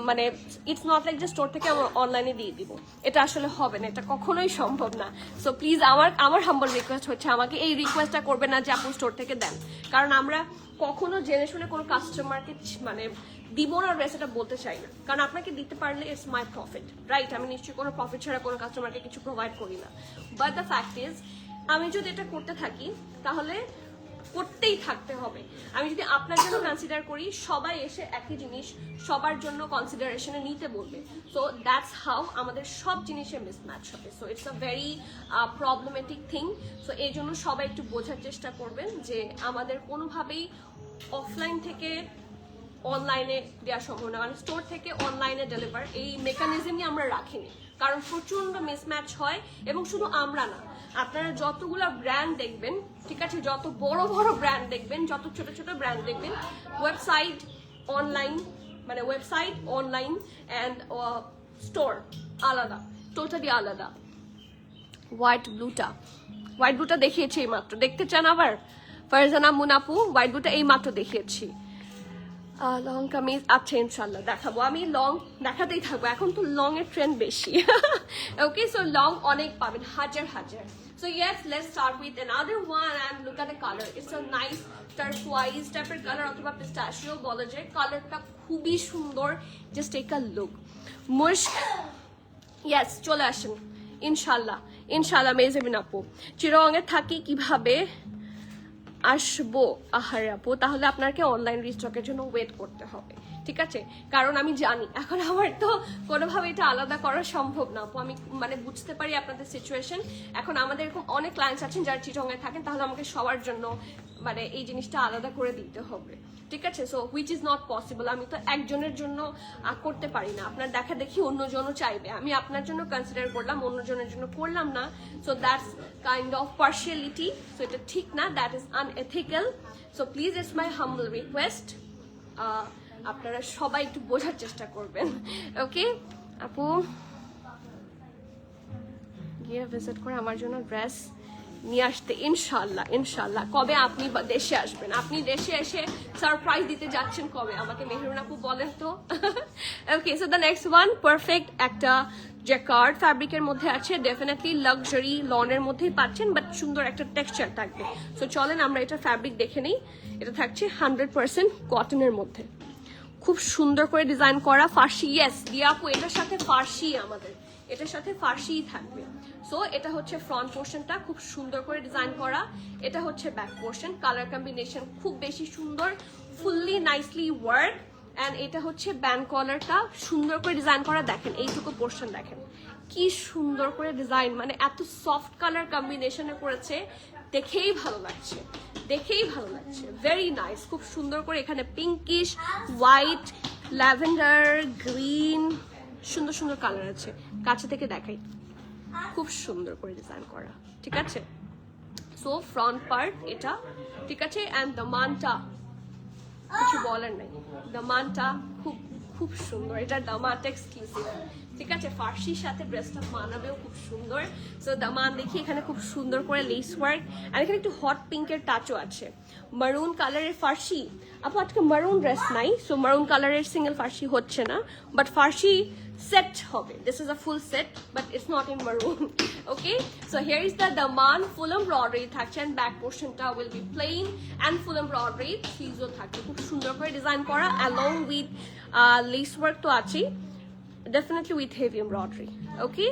মানে ইটস নট লাইক যে স্টোর থেকে অনলাইনে দিয়ে দিব, এটা আসলে হবে না, এটা কখনোই সম্ভব না। সো প্লিজ আমার হাম্বল রিকোয়েস্ট হচ্ছে, আমাকে এই রিকোয়েস্টটা করবে না যে আপনি স্টোর থেকে দেন, কারণ আমরা কখনো জেনে শুনে কোনো কাস্টমারকে মানে দিব না ড্রেস, এটা বলতে চাই না, কারণ আপনাকে দিতে পারলে ইটস মাই প্রফিট, রাইট? আমি নিশ্চয়ই কোনো প্রফিট ছাড়া কোনো কাস্টমারকে কিছু প্রোভাইড করি না। বাট দ্য ফ্যাক্ট ইজ, আমি যদি এটা করতে থাকি তাহলে করতেই থাকতে হবে। আমি যদি আপনার জন্য কনসিডার করি, সবাই এসে একই জিনিস সবার জন্য কনসিডারেশনে নিতে বলবে, সো দ্যাটস হাউ আমাদের সব জিনিসে মিসম্যাচ হবে। So it's a very problematic thing. So এই জন্য সবাই একটু বোঝার চেষ্টা করবেন যে আমাদের কোনোভাবেই অফলাইন থেকে অনলাইনে দেওয়া সম্ভব না, মানে স্টোর থেকে অনলাইনে ডেলিভার এই মেকানিজমই আমরা রাখিনি, কারণ প্রচন্ড মিসম্যাচ হয়। এবং শুধু আমরা না, আপনারা যতগুলো ব্র্যান্ড দেখবেন, ঠিক আছে, যত বড় বড় ব্র্যান্ড দেখবেন, যত ছোট ছোট ব্র্যান্ড দেখবেন, ওয়েবসাইট অনলাইন, মানে ওয়েবসাইট অনলাইন অ্যান্ড স্টোর আলাদা, টোটালি আলাদা। হোয়াইট ব্লুটা দেখিয়েছি এই মাত্র, দেখতে চান আবার? ফারজানা মুনাপু হোয়াইট ব্লুটা এই মাত্র দেখিয়েছি। লং কামিজ, আচ্ছা ইনশাল্লাহ দেখাবো, আমি লং দেখাতেই থাকবো, এখন তো লং এর ট্রেন্ড বেশি। ওকে, সো লং অনেক পাবেন, হাজার। So yes, let's start with another one and look at the color. It's a nice turquoise type of color অথবা pistachio বলা যায়, কালারটা খুবই সুন্দর। Just take a look. মুশক, yes, চলে আসেন ইনশাল্লাহ মেজেবিন আপু। চিরঙে থাকি কিভাবে আসবো? আহারে আপু, তাহলে আপনাকে অনলাইন রিস্টকের জন্য ওয়েট করতে হবে, ঠিক আছে? কারণ আমি জানি এখন আমার তো কোনোভাবে এটা আলাদা করা সম্ভব না আপু, আমি মানে বুঝতে পারি আপনাদের সিচুয়েশন। এখন আমাদের এরকম অনেক ক্লায়েন্টস আছেন যারা চিটংয়ে থাকেন, তাহলে আমাকে সবার জন্য মানে এই জিনিসটা আলাদা করে দিতে হবে, ঠিক আছে? So which is not possible, আমি তো একজনের জন্য করতে পারি না, আপনার দেখা দেখি অন্যজনও চাইবে, আমি আপনার জন্য কনসিডার করলাম, অন্যজনের জন্য করলাম না। So that's kind of partiality, so এটা ঠিক না, that is unethical. So please, it's my humble request, আপনারা সবাই একটু বোঝার চেষ্টা করবেন, ওকে? আপু গিয়ে ভিজিট করে আমার জন্য ড্রেস নিয়ে আসতে ইনশাল্লাহ। কবে আপনি দেশে আসবেন? আপনি দেশে এসে সারপ্রাইজ দিতে যাচ্ছেন কবে আমাকে মেহরুন আপু বলেন তো? Okay, so the next one perfect একটা জ্যাকার্ড ফ্যাব্রিকের মধ্যে আছে, ডেফিনেটলি লাক্সারি লনের মধ্যেই পাচ্ছেন, বাট সুন্দর একটা টেক্সচার থাকবে। সো চলেন আমরা এটা ফ্যাব্রিক দেখে নিই। এটা থাকছে 100% কটনের মধ্যে, খুব সুন্দর করে ডিজাইন করা ফার্সি। ইয়েস দিয়া আপু, এটার সাথে ফার্সি, আমাদের এটার সাথে ফার্সিই থাকবে। সো এটা হচ্ছে ফ্রন্ট পোর্শনটা, খুব সুন্দর করে ডিজাইন করা। এটা হচ্ছে ব্যাক পোর্শন, কালার কম্বিনেশন খুব বেশি সুন্দর, ফুললি নাইসলি ওয়ার্ক। অ্যান্ড এটা হচ্ছে ব্যান্ড কলারটা সুন্দর করে ডিজাইন করা, দেখেন এইটুকু পোর্শন দেখেন কি সুন্দর করে ডিজাইন, মানে এত সফট কালার কম্বিনেশনে করেছে, দেখেই ভালো লাগছে, ভেরি নাইস। খুব সুন্দর করে এখানে পিঙ্কিশ, হোয়াইট, ল্যাভেন্ডার, গ্রিন, সুন্দর কালার আছে, কাছে থেকে দেখাই, খুব সুন্দর করে ডিজাইন করা, ঠিক আছে? সো ফ্রন্ট পার্ট এটা, ঠিক আছে? অ্যান্ড দামানটা কিছু বলার নাই, দামানটা খুব সুন্দর, এটা দামানটা এক্সক্লুসিভ, ঠিক আছে? ফার্সির সাথে ড্রেসটা মানাবেও খুব সুন্দর। সো দামান দেখি এখানে খুব সুন্দর করে লেস ওয়ার্ক, আর এখানে একটু হট পিঙ্কের টাচও আছে। মারুন কালারের ফার্সি আপু, আজকে মারুন ড্রেস নাই, সো মারুন কালারের সিঙ্গেল ফার্সি হচ্ছে না, বাট ফার্সি সেট হবে। This is a full set, but it's not in maroon, okay? So here is the দামান, ফুল এমব্রয়ডারি থাকছে, অ্যান্ড ব্যাক পোর্শনটা will be plain and full embroidery, স্লিভসও থাকছে, খুব সুন্দর করে ডিজাইন করা, অ্যালং উইথ লেস ওয়ার্ক তো আছেই, ডেফিনেটলি উইথ হেভি এমব্রয়ডারি, ওকে?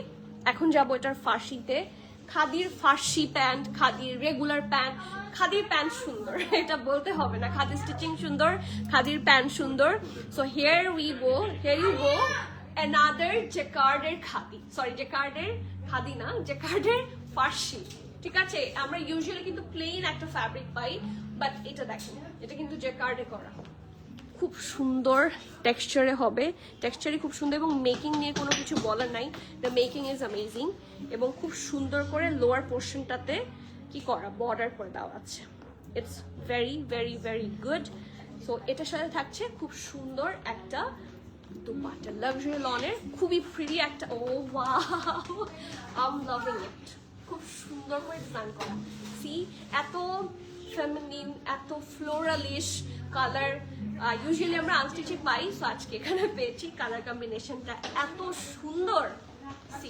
এখন যাবো এটার ফার্সিতে। খাদির ফার্সি প্যান্ট, খাদির রেগুলার প্যান্ট, খাদির প্যান্ট সুন্দর, এটা বলতে হবে না, খাদির স্টিচিং সুন্দর, খাদির প্যান্ট সুন্দর। So here you go another জ্যাকার্ডের খাদি, সরি জ্যাকার্ডের খাদি না, জ্যাকার্ডের ফার্সি, ঠিক আছে? আমরা ইউজুয়ালি কিন্তু প্লেন একটা ফ্যাব্রিক পাই, বাট এটা দেখেন, এটা কিন্তু জ্যাকার্ডে করা, খুব সুন্দর টেক্সচারে হবে, টেক্সচারই খুব সুন্দর, এবং মেকিং নিয়ে কোনো কিছু বলার নাই, দ্য মেকিং ইজ অ্যামেজিং। এবং খুব সুন্দর করে লোয়ার পোর্শনটাতে কি করা, বর্ডার করে দেওয়া আছে, ইটস ভেরি গুড। সো এটার সাথে থাকছে খুব সুন্দর একটা দুপাট্টা, লাক্সারি লনের, খুবই প্রিটি একটা, oh wow, I am loving it, খুব সুন্দর করে ডিজাইন করা। সি, এত ফেমিনিন, এত ফ্লোরালিশ কালার ইউজুয়ালি আমরা আনস্টিচে পাই, সো আজকে এখানে পেয়েছি, কালার কম্বিনেশনটা এত সুন্দর। See,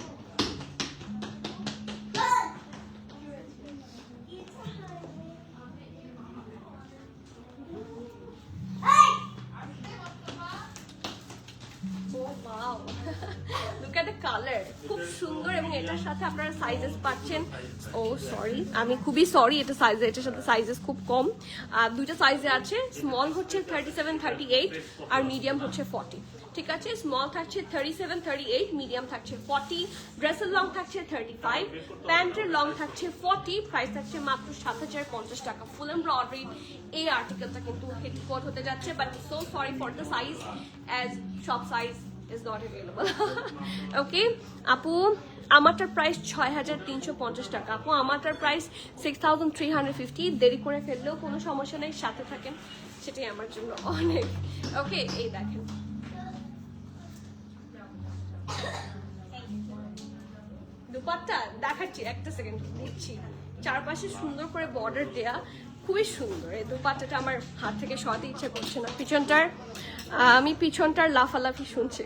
look at the colour, খুব সুন্দর। এবং এটার সাথে আপনারা সাইজেস পাচ্ছেন, ও সরি, আমি খুবই সরি, এটার সাথে সাইজেস খুব কম, দুইটা সাইজে আছে, স্মল হচ্ছে 37, 38 আর মিডিয়াম হচ্ছে 40। ঠিক আছে। স্মল থাকছে 37, 38, মিডিয়াম থাকছে 40, ড্রেসের লং থাকছে 35, প্যান্টের লং থাকছে 40, প্রাইস থাকছে মাত্র 7,050 টাকা। ফুল এমব্রয়ডারি এই আর্টিকেলটা কিন্তু হিট কোট হতে যাচ্ছে, but so sorry for the size, as সব সাইজ is not available. ওকে আপু, আমারটার প্রাইস 6,350 টাকা। আপু আমারটার প্রাইস 6,350। দেরি করে ফেললেও কোনো সমস্যা নেই, সাথে থাকেন, সেটাই আমার জন্য অনেক। ওকে, এই দেখেন দুপাট্টা দেখাচ্ছি, একটা সেকেন্ড দিচ্ছি। চারপাশে সুন্দর করে বর্ডার দেয়া, খুবই সুন্দর। এই দুপাট্টাটা আমার হাত থেকে সরাতে ইচ্ছে করছে না। পিছনটার আমি পিছনটার লাফালাফি শুনছি।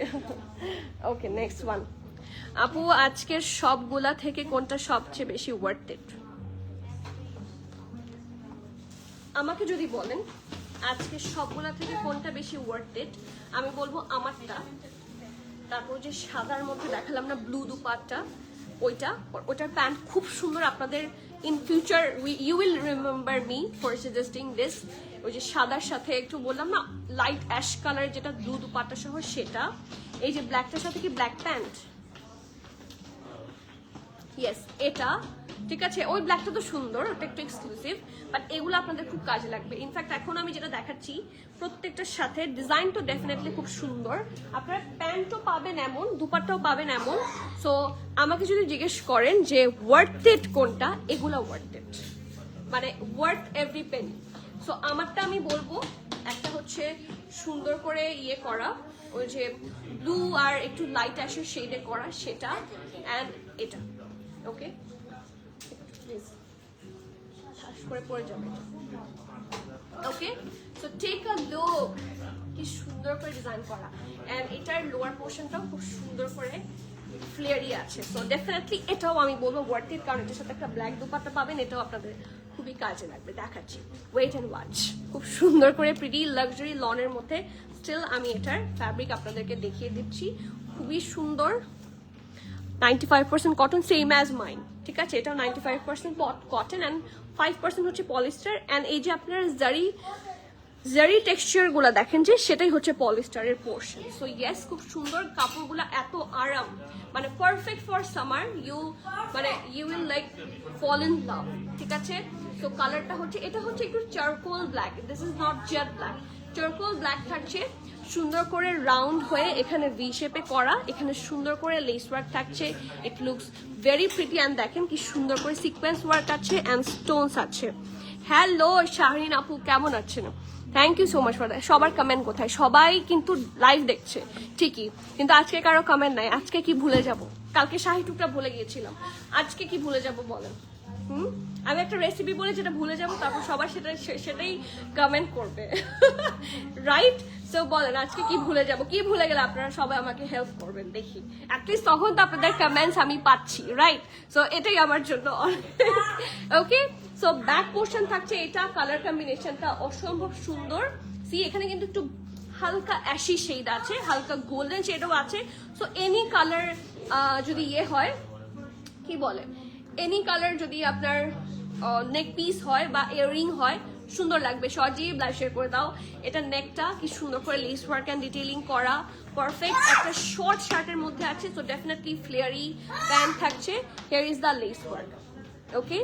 ওকে, নেক্সট ওয়ান। আপু আজকের সবগুলা থেকে কোনটা সবচেয়ে বেশি ওয়ার্থ ইট? আমাকে যদি বলেন আজকে সবগুলা থেকে কোনটা বেশি ওয়ার্থ ইট, আমি বলবো আমারটা। তারপর যে সাদার মধ্যে দেখালাম না ব্লু দুপাট্টা, ওইটার প্যান্ট খুব সুন্দর। আপনাদের in future you will remember me for suggesting this. ওই যে সাদার সাথে একটু বললাম না লাইট অ্যাশ কালার, যেটা ব্লু দুপাট্টা সহ সেটা। এই যে ব্ল্যাকটার সাথে কি ব্ল্যাক প্যান্ট, ইয়েস এটা, ঠিক আছে। ওই ব্ল্যাকটা তো সুন্দর, ওটা একটু এক্সক্লুসিভ, বাট এগুলো আপনাদের খুব কাজে লাগবে। ইনফ্যাক্ট এখন আমি যেটা দেখাচ্ছি প্রত্যেকটার সাথে ডিজাইন তো ডেফিনেটলি খুব সুন্দর। আপনারা প্যান্টও পাবেন এমন, দুপাট্টাও পাবেন এমন। সো আমাকে যদি জিজ্ঞেস করেন যে ওয়ার্থ ইট কোনটা, এগুলো ওয়ার্থ ইট, মানে ওয়ার্থ এভরি পেনি। সো আমারটা আমি বলবো একটা হচ্ছে সুন্দর করে ইয়ে করা, ওই যে ব্লু আর একটু লাইট অ্যাশের শেডে করা সেটা, অ্যান্ড এটা। ওকে, প্লিজ ঠাস করে পড়ে যাবে। ওকে, সো টেক আ লুক, কি সুন্দর করে ডিজাইন করা, এন্ড এটার লোয়ার পোর্শনটাও খুব সুন্দর করে ফ্লেয়ারি আছে। সো ডেফিনেটলি এটাও আমি বলবো ওয়ার্থ ইট, কারণ এটার সাথে একটা ব্ল্যাক দুপাট্টা পাবেন, এটাও আপনাদের খুবই কাজে লাগবে। দেখাচ্ছি, ওয়েট অ্যান্ড ওয়াচ। খুব সুন্দর করে প্রিটি লাক্সারি লনের মধ্যে, স্টিল আমি এটার ফ্যাব্রিক আপনাদেরকে দেখিয়ে দিচ্ছি, খুবই সুন্দর। 95% কটন, সেম অ্যাজ মাইন, ঠিক আছে। এটাও 95% কটন অ্যান্ড 5% হচ্ছে পলিস্টার। অ্যান্ড এই যে আপনার জারি টেক্সচার গুলা দেখেন যে সেটাই হচ্ছে পলিস্টারের পোর্শন। সো ইয়েস, খুব সুন্দর কাপড়গুলা, এত আরাম, মানে perfect for summer. You will like fall in love, ঠিক আছে। সো কালারটা হচ্ছে, এটা হচ্ছে একটু charcoal black, this is not jet black, charcoal black থাকছে। সুন্দর করে রাউন্ড হয়ে এখানে ভি শেপে করা, এখানে সুন্দর করে লেস ওয়ার্ক থাকছে। It looks very pretty. And দেখেন কি সুন্দর করে সিকোয়েন্স ওয়ার্ক আছে অ্যান্ড স্টোনস আছে। হ্যালো শাহরিন আপু, কেমন আছেন? Thank you so much for that. সবার কমেন্ট কোথায়? সবাই কিন্তু লাইভ দেখছে ঠিকই, কিন্তু আজকে কারো কমেন্ট নাই। আজকে কি ভুলে যাব? কালকে শাহি টুকটা ভুলে গিয়েছিলাম, আজকে কি ভুলে যাব বলেন? আমি একটা রেসিপি বলে যেটা ভুলে যাব, তারপর সবাই সেটাই কমেন্ট করবে, রাইট? সো বলেন আজকে কি ভুলে যাব? কি ভুলে গেলে আপনারা সবাই আমাকে হেল্প করবেন, দেখি অ্যাটলিস্ট তখন তো আপনাদের কমেন্টস আমি পাচ্ছি, রাইট? সো এটাই আমার জন্য ওকে। সো ব্যাক পোর্শন থাকছে এটা, কালার কম্বিনেশনটা অসম্ভব সুন্দর। সি এখানে কিন্তু একটু হালকা অ্যাশি শেড আছে, হালকা গোল্ডেন শেডও আছে। সো এনি কালার যদি ইয়ে হয়, কি বলে, এনি কালার যদি আপনার নেক পিস হয় বা ইয়াররিং হয়, সুন্দর লাগবে। সহজেই ব্লাশের করে দাও। এটা নেকটা কি সুন্দর করে লেস ওয়ার্ক অ্যান্ড ডিটেইলিং করা, পারফেক্ট। একটা শর্ট শার্টের মধ্যে আছে, সো ডেফিনেটলি ফ্লেয়ারি প্যান্ট থাকছে। Here is the less work. Okay,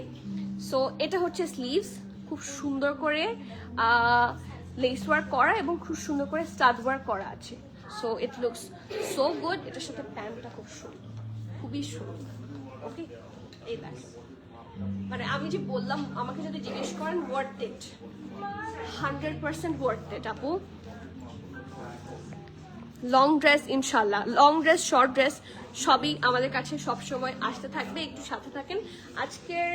so এটা হচ্ছে স্লিভস, খুব সুন্দর করে লেস ওয়ার্ক করা এবং খুব সুন্দর করে স্টাড ওয়ার্ক করা আছে। So it looks so good. এটার সাথে প্যান্টটা খুব সুন্দর, খুবই সুন্দর। ওকে, এই দেখেন, মানে আমি যে বললাম, আমাকে যদি জিজ্ঞেস করেন ওয়ার্থ ইট, 100% ওয়ার্থ ইট আপু। লং ড্রেস, ইনশাল্লাহ লং ড্রেস, শর্ট ড্রেস সবই আমাদের কাছে সবসময় আসতে থাকবে, একটু সাথে থাকেন। আজকের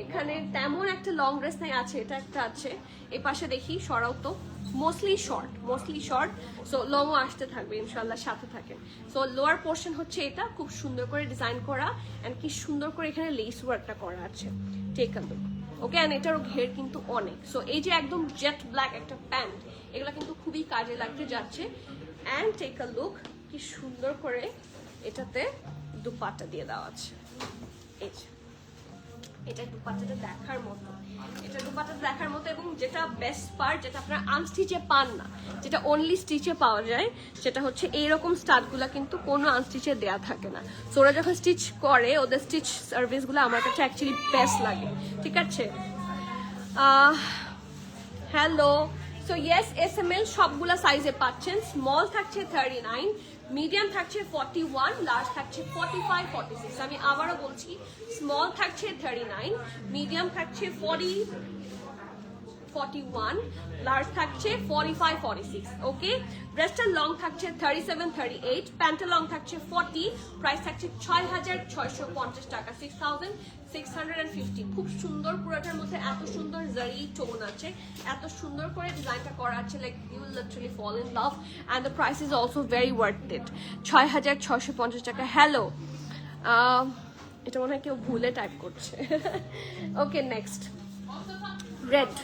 এখানে তেমন একটা লং ড্রেস নাই, আছে এটা একটা আছে, এই পাশে দেখি সরাও তো, মোস্টলি শর্ট। সো লংও আসতে থাকবে ইনশাল্লাহ, সাথে থাকেন। সো লোয়ার পোর্শন হচ্ছে এটা, খুব সুন্দর করে ডিজাইন করা অ্যান্ড কি সুন্দর করে এখানে লেস ওয়ার্কটা করা আছে। Take a look. Okay, and এটারও ঘের কিন্তু অনেক। সো এই যে একদম জেট ব্ল্যাক একটা প্যান্ট, এগুলো কিন্তু খুবই কাজে লাগতে যাচ্ছে। অ্যান্ড টেক আ লুক, কি সুন্দর করে এটাতে দুপাট্টা দিয়ে দেওয়া আছে। এই যে এটা দুপাট্টাটা দেখার মতো। এটা দুপাটা দেখার মতো, এবং যেটা বেস্ট পার্ট, যেটা আপনারা আনস্টিচে পান না, যেটা অনলি স্টিচে পাওয়া যায়, সেটা হচ্ছে এইরকম স্টাডগুলো কিন্তু কোনো আনস্টিচে দেয়া থাকে না। সো ওরা যখন স্টিচ করে, ওদের স্টিচ সার্ভিসগুলো আমার কাছে অ্যাকচুয়ালি বেস্ট লাগে। ঠিক আছে, হ্যালো। সো ইয়েস, SML সবগুলা সাইজে পাচ্ছেন। স্মল থাকছে 39, মিডিয়াম থাকছে 41, লার্জ থাকছে 45, 46। আমি আবারও বলছি, স্মল থাকছে 39, মিডিয়াম থাকছে 41, লার্জ থাকছে 45, 46। ওকে, ড্রেসটা লং থাকছে 37, 38, প্যান্টটা লং থাকছে 40, প্রাইস থাকছে 6,650 টাকা, 6,650। খুব সুন্দর, পুরোটার মধ্যে এত সুন্দর জারি টোন আছে, এত সুন্দর করে ডিজাইনটা করা আছে, like you will literally fall in love, and the price is also very worth it, 6,650 টাকা। হ্যালো, এটা মনে হয় কেউ ভুলে টাইপ করছে। ওকে, নেক্সট রেড,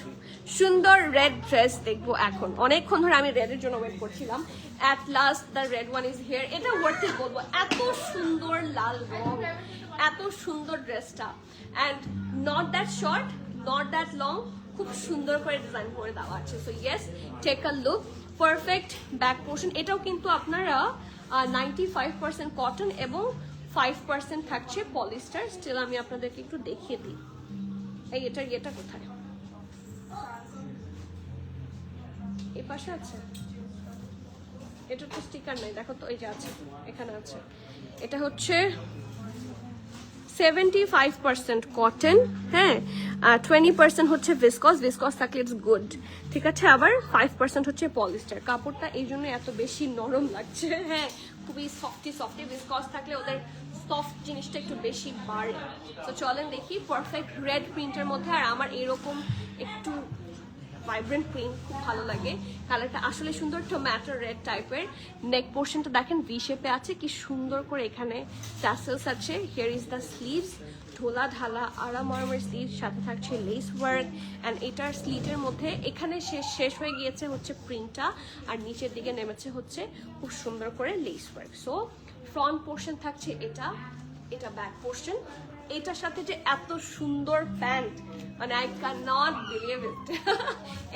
সুন্দর রেড ড্রেস দেখবো এখন। অনেকক্ষণ ধরে আমি রেডের জন্য ওয়েট করছিলাম। At last the red one is here. এটা ওয়ার্থ ইট বলবো, এত সুন্দর লাল রং, এত সুন্দর ড্রেসটা, and not that short, not that long, খুব সুন্দর করে ডিজাইন করে দেওয়া আছে। So yes, take a look, perfect back portion. এটাও কিন্তু আপনারা 95% কটন এবং 5% থাকছে পলিস্টার। স্টিল আমি আপনাদেরকে একটু দেখিয়ে দিই। এই এটা কোথায়? এই পাশে আছে, এটা তো স্টিকার নাই, দেখো তো, এই যে আছে, এখানে আছে। এটা হচ্ছে 75% কটন, হ্যাঁ, 20% হচ্ছে ভিসকস, ভিসকস থাকলে ইটস গুড, ঠিক আছে। আবার 5% হচ্ছে পলিস্টার। কাপড়টা এই জন্য এত বেশি নরম লাগছে, হ্যাঁ, খুবই সফটি। ভিসকস থাকলে ওদের সফট জিনিসটা একটু বেশি বাড়ে। তো চলেন দেখি, পারফেক্ট রেড প্রিন্টের মধ্যে। আর আমার এরকম একটু ভাইব্রেন্ট প্রিন্ট খুব ভালো লাগে, কালারটা আসলে সুন্দর, টমেটো রেড টাইপের। নেক পোর্শনটা দেখেন ভি শেপে আছে, কি সুন্দর করে এখানে টাসেলস আছে। হিয়ার ইজ দ্য স্লিভস, ঢোলা ঢালা আরাম আরামের স্লিভ, সাথে থাকছে লেস ওয়ার্ক। অ্যান্ড এটার স্লিভের মধ্যে এখানে শেষ হয়ে গিয়েছে হচ্ছে প্রিন্টটা, আর নিচের দিকে নেমেছে হচ্ছে খুব সুন্দর করে lace work. So front portion থাকছে এটা, এটা ব্যাক পোর্শন। এটার সাথে যে এত সুন্দর প্যান্ট, মানে I can not believe it.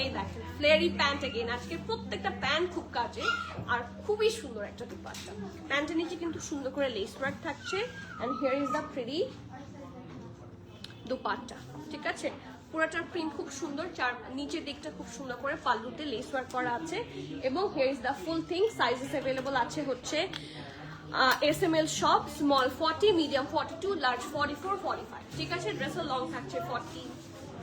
এই দেখেন ফ্লেয়ারি প্যান্ট এগেইন, আজকে প্রত্যেকটা প্যান্ট খুব কাজে, আর খুবই সুন্দর একটা দুপাট্টা। প্যান্টের নিচে কিন্তু সুন্দর করে লেস ওয়ার্ক থাকছে, and here is the pretty dupatta, ঠিক আছে। পুরোটার প্রিন্ট খুব সুন্দর, নিচের দিকটা খুব সুন্দর করে পাল্লুতে লেস ওয়ার্ক করা আছে, এবং here is the full thing. Sizes available আছে হচ্ছে SML shop, small 40, medium 42, large 44, 45, ঠিক আছে। ড্রেসের লং থাকছে 40,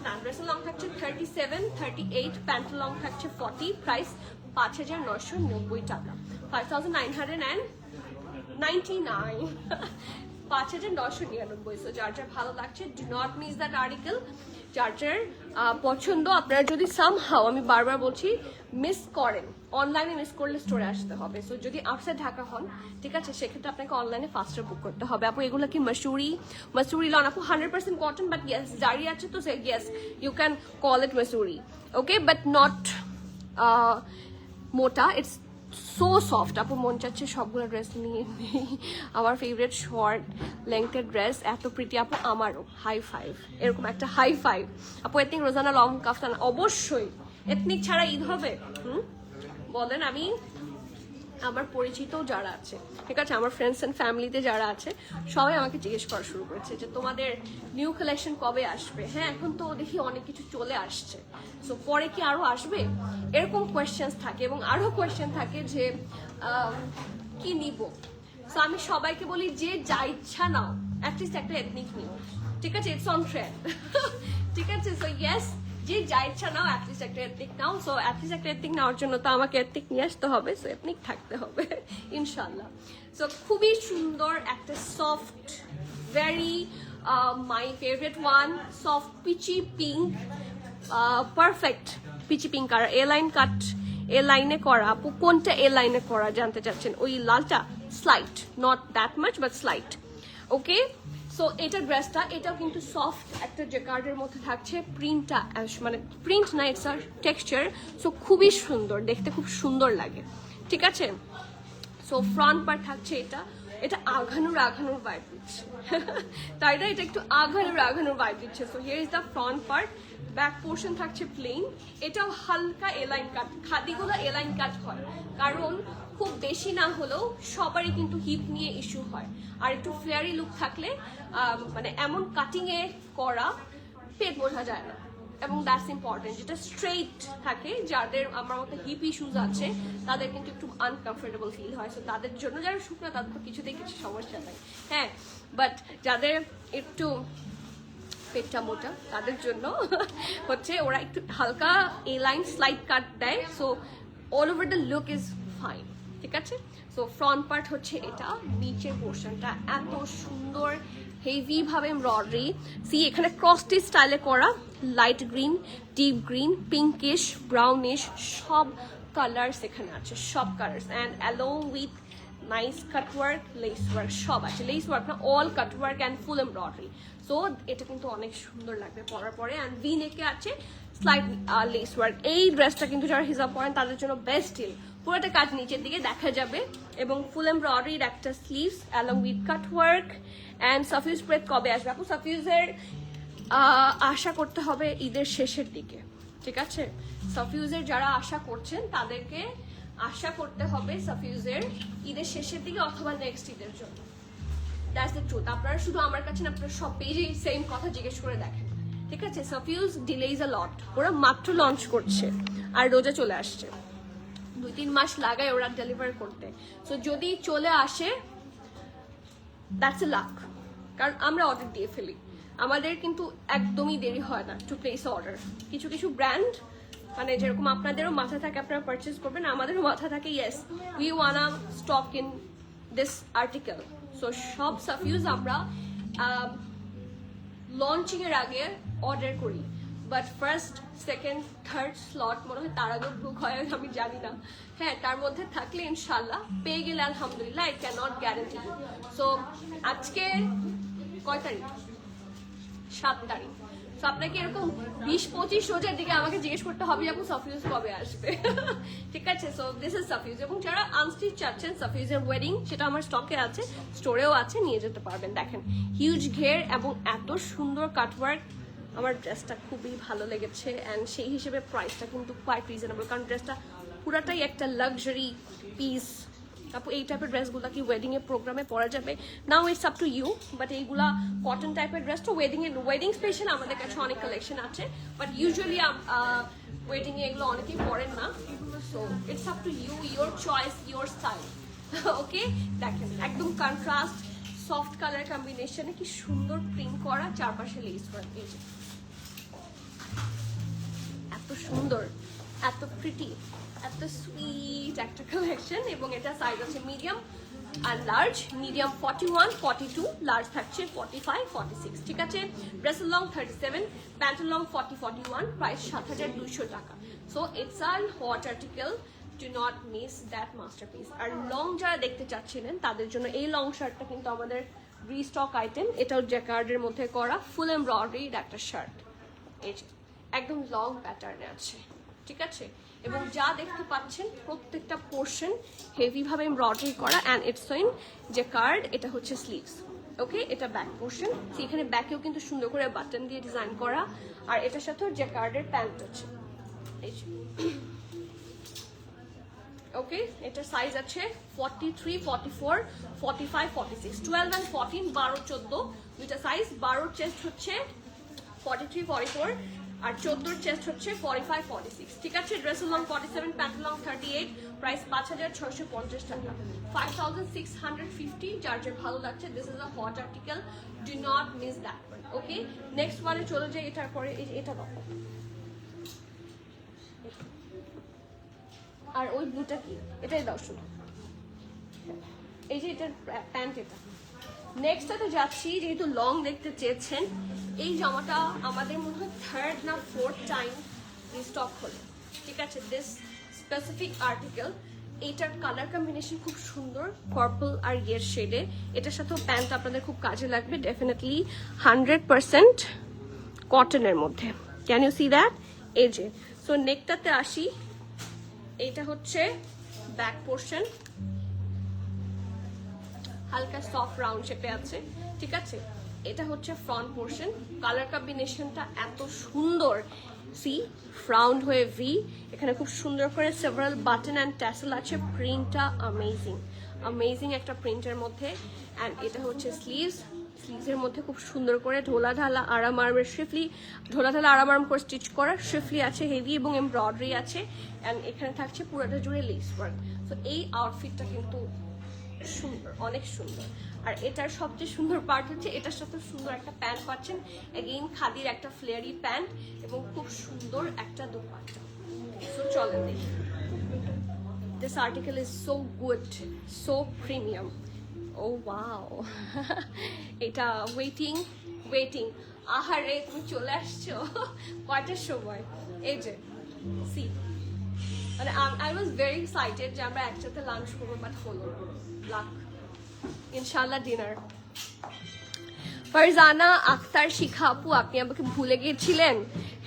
না ড্রেসের লং থাকছে 37, 38, প্যান্ট লং থাকছে 40, প্রাইস 5,990 টাকা, 5,999, 5,999। সো যার যার ভালো লাগছে, do not miss that article. যার যার পছন্দ, আপনারা যদি সামহাও, আমি বারবার বলছি, মিস করেন, অনলাইনে মিস করলে স্টোরে আসতে হবে। সো যদি আউটসাইড ঢাকা হন, ঠিক আছে, সেক্ষেত্রে আপনাকে অনলাইনে ফাস্টার বুক করতে হবে। আপু এগুলো কি মাসুরি লন? আপু 100% কটন, বাট ইয়েস জারি আছে, তো yes you can call it মাসুরি, ওকে, বাট নট মোটা। It's so soft. আপু মন চাচ্ছে সবগুলো ড্রেস নিয়ে নেই। আমার ফেভারিট শর্ট লেংথের ড্রেস, এত প্রিটি আপু, আমারও। হাই ফাইভ, এরকম একটা হাই ফাইভ আপু। এথনিক রোজানা লং কাফতান, অবশ্যই। এথনিক ছাড়া ঈদ হবে? বলেন। আমি আমার পরিচিত যারা আছে, ঠিক আছে, আমার ফ্রেন্ডস অ্যান্ড ফ্যামিলিতে যারা আছে, সবাই আমাকে জিজ্ঞেস করা শুরু করেছে যে তোমাদের নিউ কালেকশন কবে আসবে। হ্যাঁ, এখন তো দেখি অনেক কিছু চলে আসছে, সো পরে কি আরো আসবে, এরকম কোয়েশ্চেন্স থাকে। এবং আরো কোয়েশ্চেন থাকে যে কি নিব। সো আমি সবাইকে বলি যে যা ইচ্ছা নাও, অ্যাটলিস্ট একটা এথনিক নিও, ঠিক আছে, ইটস অন ট্রেন্ড, ঠিক আছে। সো ইয়েস, যে যা ইচ্ছা নাও, অ্যাটলিস্ট একটা এথনিক নাও। সো অ্যাটলিস্ট একটা এথনিক নেওয়ার জন্য তো আমাকে এথনিক নিয়ে আসতে হবে, সো এথনিক থাকতে হবে ইনশাল্লাহ। সো খুবই সুন্দর একটা soft, very my favourite one, soft peachy pink, perfect peachy pink. আর এ লাইন কাট, এ লাইনে করা। আপু কোনটা এ লাইনে করা জানতে চাচ্ছেন? ওই লালটা, slight, not that much but slight, okay. So এটা ড্রেসটা, এটাও কিন্তু সফট একটা জ্যাকার্ডের মধ্যে থাকছে। প্রিন্টটা মানে প্রিন্ট না, ইটস আর টেক্সচার। সো খুবই সুন্দর দেখতে, খুব সুন্দর লাগে, ঠিক আছে। সো ফ্রন্ট পার্ট থাকছে এটা, এটা আঘানুর ভাইব দিচ্ছে তাই না, এটা একটু আঘানুর ভাইব দিচ্ছে। So here is the front part, back portion থাকছে প্লেন, এটাও হালকা এলাইন কাট, খাদিগুলো এলাইন কাট হয় কারণ খুব বেশি না হলেও সবারই কিন্তু হিপ নিয়ে ইস্যু হয়, আর একটু ফ্লেয়ারি লুক থাকলে মানে এমন কাটিং এ করা পেট বোঝা যায় না, এবং দ্যাটস ইম্পর্টেন্ট। যেটা স্ট্রেইট থাকে, যাদের আমার মতো হিপ ইস্যুজ আছে তাদের কিন্তু একটু আনকমফোর্টেবল ফিল হয়, সো তাদের জন্য, যারা শুকনো তাদের তো কিছুতেই কিছু সমস্যা নাই, হ্যাঁ, বাট যাদের একটু পেটটা মোটা তাদের জন্য হচ্ছে ওরা একটু হালকা এ লাইন স্লাইড কাট দেয়, so all over the look is fine, ঠিক আছে। সো ফ্রন্ট পার্ট হচ্ছে এটা, নিচের পোর্শনটা এত সুন্দর হেভি ভাবে এমব্রয়ডারি, সি এখানে ক্রসটি স্টাইলে করা, light green, deep green, pinkish, brownish, সব কালার্স এখানে আছে, সব colours, and along with nice cutwork, less work সব আছে, লেস ওয়ার্ক না, all cutwork and full embroidery. So এটা কিন্তু অনেক সুন্দর লাগবে পরার পরে, অ্যান্ড ভি নেকে আছে স্লাইড লেস ওয়ার্ক। এই ড্রেসটা কিন্তু যারা হিজাব পরেন তাদের জন্য বেস্ট ডিল, পুরোটা কাজ নিচের দিকে দেখা যাবে, এবং ফুল এমব্রয়ডারির একটা sleeves along with cutwork. And সাফিউজ প্রেত কবে আসবে আপু? সাফিউজের আশা করতে হবে ঈদের শেষের দিকে, ঠিক আছে। সাফিউজের যারা আশা করছেন তাদেরকে আশা করতে হবে সাফিউজের ঈদের শেষের দিকে অথবা নেক্সট ঈদের জন্য, দ্যাটস দ্য ট্রুথ। আপনারা শুধু আমার কাছে না, আপনারা সব পেজেই সেম কথা জিজ্ঞেস করে দেখেন, ঠিক আছে। সাফিউজ ডিলেইজ আ লট, ওরা মাত্র লঞ্চ করছে আর রোজা চলে আসছে, 2-3 মাস লাগায় ওরা ডেলিভার করতে, সো যদি চলে আসে দ্যাটস এ লাক, কারণ আমরা অর্ডার দিয়ে ফেলি, আমাদের কিন্তু একদমই দেরি হয় না টু প্লেস অর্ডার। কিছু কিছু ব্র্যান্ড মানে যেরকম আপনাদেরও মাথা থাকে আপনারা পারচেস করবেন, আমাদেরও মাথা থাকে yes we wanna stock in this article. So সব সাফিউজ আমরা লঞ্চিং এর আগে অর্ডার করি, but first second third slot মনে হয় তার আগে বুক হয়, আমি জানি না, হ্যাঁ তার মধ্যে থাকলে ইনশাল্লাহ পেয়ে গেলে আলহামদুলিল্লাহ, I can not guarantee. So আজকে কয় তারিখ? 7 তারিখ। সো আপনাকে এরকম 20-25 রোজার দিকে আমাকে জিজ্ঞেস করতে হবে আপু সাফিউজ কবে আসবে, ঠিক আছে। সো দিস ইজ সাফিউজ, এবং যারা আনস্টিচ চাচ্ছেন সাফিউজের ওয়েডিং, সেটা আমার স্টকে আছে, স্টোরেও আছে, নিয়ে যেতে পারবেন। দেখেন হিউজ ঘের এবং এত সুন্দর কাটওয়ার্ক, আমার ড্রেসটা খুবই ভালো লেগেছে, অ্যান্ড সেই হিসেবে প্রাইসটা কিন্তু কোয়াইট রিজনেবল, কারণ ড্রেসটা পুরাটাই একটা লাক্সারি পিস। আপু এই টাইপের ড্রেসগুলো কি ওয়েডিং এর প্রোগ্রামে পরা যাবে? Now it's up to you, but এইগুলা কটন টাইপের ড্রেস তো ওয়েডিং স্পেশাল আমাদের কাছে অনেক কালেকশন আছে, বাট ইউজুয়ালি ওয়েডিং এ এগুলো অনেকেই পরেন না, so it's up to you, your choice, your style, okay. দেখেন একদম কন্ট্রাস্ট সফট কালার কম্বিনেশনে কি সুন্দর প্রিন্ট করা, চারপাশে লেস করা, এই যে এত সুন্দর, এত প্রিটি, এত সুইট একটা কালেকশন। এবং এটা সাইজ আছে মিডিয়াম আর লার্জ, মিডিয়াম 41, 42, লার্জ থাকছে 45, 46, ঠিক আছে। ড্রেসের লং 37, প্যান্টের লং 40, 41, প্রাইস 7,200 টাকা। So it's an hot article, do not miss that masterpiece. আর লং যারা দেখতে চাচ্ছিলেন তাদের জন্য এই লং শার্টটা কিন্তু আমাদের রিস্টক আইটেম, এটাও জ্যাকার্ডের মধ্যে করা ফুল এমব্রয়ডারির একটা শার্ট, এই যে একদম লং প্যাটার্নে আছে, ঠিক আছে। এবং যা দেখতে পাচ্ছেন প্রত্যেকটা পোর্শন হেভি ভাবে এমব্রয়ডারি করা, অ্যান্ড ইটস ইন জ্যাকার্ড, এটা হচ্ছে স্লিভস, ওকে। এটা ব্যাক পোর্শন, এখানে ব্যাকেও কিন্তু সুন্দর করে বাটন দিয়ে ডিজাইন করা, আর এটার সাথেও জ্যাকার্ডের প্যান্ট আছে, এই যে ওকে। এটার সাইজ আছে 43, 44, 45, 46, 12 and 14, 12-14 দুইটা সাইজ। 12 চেস্ট হচ্ছে 43, 44, আর 14 চেস্ট হচ্ছে 45, 46, ঠিক আছে। ড্রেসের লং 47, প্যান্ট লং 38, প্রাইস 5,650 টাকা, 5,650। যার যে ভালো লাগছে, this is a hot article, do not miss that one, okay. Next ওয়ানে চলে যাই, এটার পরে এটা দেখো, আর ওই ব্লুটা কি, এটাই দাও শুনো, এই যে এটার প্যান্ট এটা। নেক্সটটাতে যাচ্ছি, যেহেতু লং দেখতে চেয়েছেন, এই জামাটা আমাদের মনে হয় 3rd না 4th টাইম রিস্টক হলো, ঠিক আছে। দিস স্পেসিফিক আর্টিকেল, এইটার কালার কম্বিনেশন খুব সুন্দর, পার্পল আর ইয়ের শেডে, এটার সাথেও প্যান্ট আপনাদের খুব কাজে লাগবে, ডেফিনেটলি 100% কটনের মধ্যে, ক্যান ইউ সি দ্যাট, এই যে। সো নেকটাতে আসি, এইটা হচ্ছে ব্যাক পোর্শন, হালকা সফট রাউন্ড শেপে আছে, ঠিক আছে। এটা হচ্ছে ফ্রন্ট পোর্শন, কালার কম্বিনেশনটা এত সুন্দর, সি রাউন্ড হয়ে ভি, এখানে খুব সুন্দর করে সেভারাল বাটন অ্যান্ড ট্যাসেল আছে, প্রিন্টটা অ্যামেজিং একটা প্রিন্টের মধ্যে। অ্যান্ড এটা হচ্ছে স্লিভসের মধ্যে খুব সুন্দর করে ঢোলা ঢালা আরাম আরামের ঢোলা ঢালা আরাম আরাম করে স্টিচ করা শিফলি আছে, হেভি এবং এমব্রয়ডারি আছে। অ্যান্ড এখানে থাকছে পুরোটা জুড়ে লেস ওয়ার্ক। তো এই আউটফিটটা কিন্তু সুন্দর, অনেক সুন্দর। আর এটার সবচেয়ে সুন্দর পার্ট হচ্ছে এটার সাথে সুন্দর একটা প্যান্ট পাচ্ছেন, এগেইন খাদির একটা ফ্লেয়ারি প্যান্ট এবং খুব সুন্দর একটা দোপাট্টা। সো চলেন দেখি। This article is so good, so premium. Oh wow. এটা ওয়েটিং আহারে তুমি চলে আসছো কয়টার সময়? এই যে সি, মানে আই ওয়াজ ভেরি এক্সাইটেড যে আমরা একসাথে লাঞ্চ করবো, বাট হলো লাক, ইনশাল্লাহ ডিনার। ফারজানা আক্তার শিখা আপু, আপনি আমাকে ভুলে গিয়েছিলেন?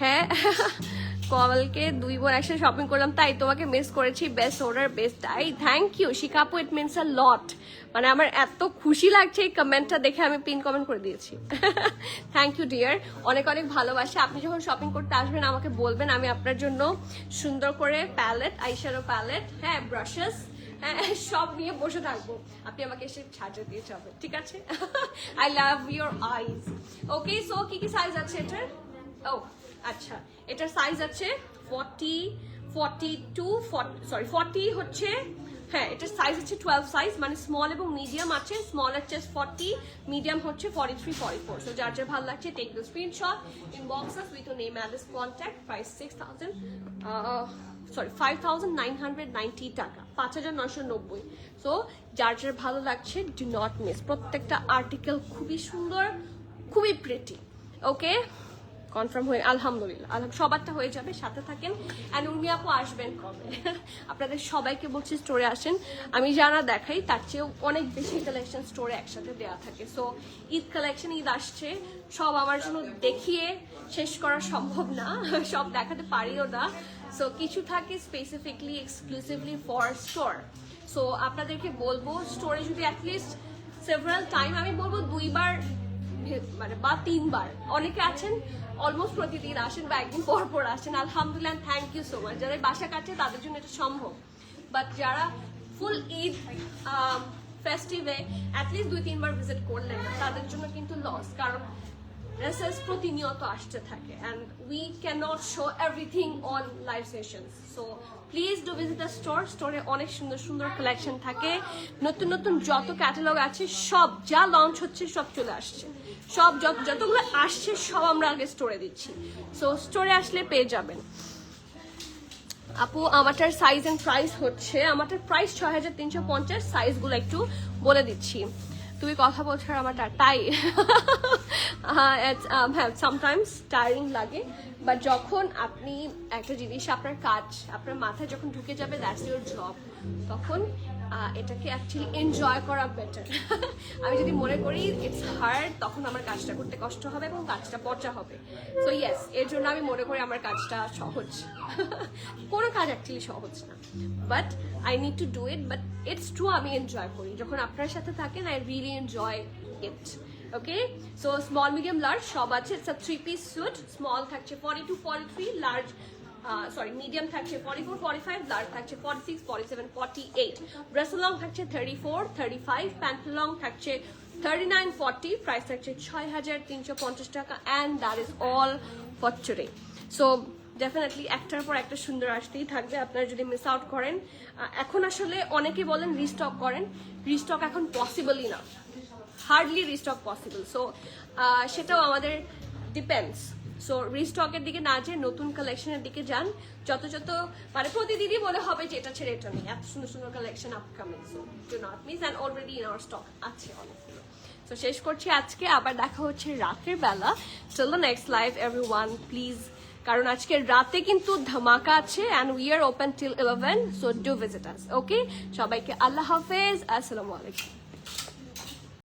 হ্যাঁ, কালকে 2 বোন একসাথে শপিং করলাম, তাই তোমাকে মিস করেছি। Best order best I, thank you Shikha আপু, ইট মিনস আ লট। মানে আমার এত খুশি লাগছে এই কমেন্টটা দেখে, আমি পিন কমেন্ট করে দিয়েছি। থ্যাংক ইউ ডিয়ার, অনেক অনেক ভালোবাসা। আপনি যখন শপিং করতে আসবেন আমাকে বলবেন, আমি আপনার জন্য সুন্দর করে প্যালেট, আইশ্যাডো প্যালেট, হ্যাঁ ব্রাশেস, সব নিয়ে বসে থাকবো, আপনি আমাকে এসে সাজিয়ে দিয়ে যাবেন, ঠিক আছে? I love your eyes. Okay, so কি কি সাইজ আছে এটার? ও আচ্ছা, এটার সাইজ আছে 40 হচ্ছে, হ্যাঁ এটার সাইজ হচ্ছে 12 সাইজ, মানে স্মল এবং মিডিয়াম আছে। স্মল হচ্ছে 40, মিডিয়াম হচ্ছে 43, 44। সো যার ভালো লাগছে take the screenshot, inbox us with your name address contact. Price 5,990 টাকা, 5,990। সো যার ভালো লাগছে ডু নট মিস, প্রত্যেকটা আর্টিকেল খুবই সুন্দর, খুবই প্রিটি। ওকে, কনফার্ম হয়ে আলহামদুলিল্লাহ সবারটা হয়ে যাবে, সাথে থাকেন। অ্যান্ড উর্মি আপু আসবেন কবে? আপনাদের সবাইকে বলছি স্টোরে আসেন, আমি যারা দেখাই তার চেয়েও অনেক বেশি কালেকশন স্টোরে একসাথে দেওয়া থাকে। সো ঈদ কালেকশন, ঈদ আসছে, সব আমার জন্য দেখিয়ে শেষ করা সম্ভব না, সব দেখাতে পারিও না। সো কিছু থাকে specifically exclusively for store. So আপনাদেরকে বলবো স্টোরে যদি অ্যাটলিস্ট সেভারাল টাইম, আমি বলবো 2 বার মানে বা 3 বার, অনেকে আছেন অলমোস্ট প্রতিদিন আসেন বা একদিন পর পর আসেন, আলহামদুলিল্লাহ, থ্যাংক ইউ সো মাচ। যারা বাসা কাটছে তাদের জন্য এটা সম্ভব, বাট যারা ফুল ঈদ ফেস্টিভে অ্যাটলিস্ট 2-3 বার ভিজিট করলেন না, তাদের জন্য কিন্তু লস, কারণ ড্রেসেস প্রতিনিয়ত আসতে থাকে and we can not show everything on live sessions. So please do visit the store. স্টোরে অনেক সুন্দর সুন্দর কালেকশন থাকে, নতুন নতুন যত ক্যাটালগ আছে সব যা লঞ্চ হচ্ছে সব চলে আসছে, সব যতগুলো আসছে সব আমরা আগে স্টোরে দিচ্ছি। সো স্টোরে আসলে পেয়ে যাবেন। আপু আমারটার সাইজ এন্ড প্রাইস হচ্ছে, আমারটার প্রাইস 6,350, সাইজগুলো একটু বলে দিচ্ছি। তুমি কথা বলছো আর আমার তাই হ্যাঁ সামটাইমস টায়ারিং লাগে, বাট যখন আপনি একটা জিনিস আপনার কাজ আপনার মাথায় যখন ঢুকে যাবে, দ্যাটস ইউর জব, তখন এটাকে অ্যাকচুয়ালি এনজয় করা বেটার। আমি যদি মনে করি ইটস হার্ড, তখন আমার কাজটা করতে কষ্ট হবে এবং কাজটা পচা হবে। সো ইয়েস, এর জন্য আমি মনে করি আমার কাজটা সহজ। কোনো কাজ অ্যাকচুয়ালি সহজ না, but I need to do it, but it's true, আমি এনজয় করি যখন আপনার সাথে থাকেন, I really enjoy it. Okay, so small medium large সব আছে। It's a 3-piece sweet, small থাকছে 42-43, লার্জ মিডিয়াম থাকছে 44-45, লার্জ থাকছে 46-47-48, ব্রেস্ট লং থাকছে 34-35, প্যান্ট লং থাকছে 39-40, প্রাইস থাকছে 6,350 টাকা, and that is all for today. So definitely একটার পর একটা সুন্দর আসতেই থাকবে, আপনারা যদি মিস আউট করেন। এখন আসলে অনেকে বলেন রিস্টক করেন, রিস্টক এখন পসিবলই না, হার্ডলি রিস্টক পসিবল। সো সেটাও আমাদের ডিপেন্ডস। সো রিস্টকের দিকে না যেয়ে নতুন কালেকশনের দিকে যান, যত মানে প্রতিদিনই মনে হবে যে এটা ছেড়ে এটা নেই, এত সুন্দর সুন্দর collection upcoming. So do not miss, and already in our stock আছে অনেকগুলো। সো শেষ করছি আজকে, আবার দেখা হচ্ছে রাতের বেলা। Till the next live everyone please, কারণ আজকে রাতে কিন্তু ধামাকা আছে, and we are open till 11, so do visit us. Okay, সবাইকে আল্লাহ হাফেজ, আসসালামু আলাইকুম।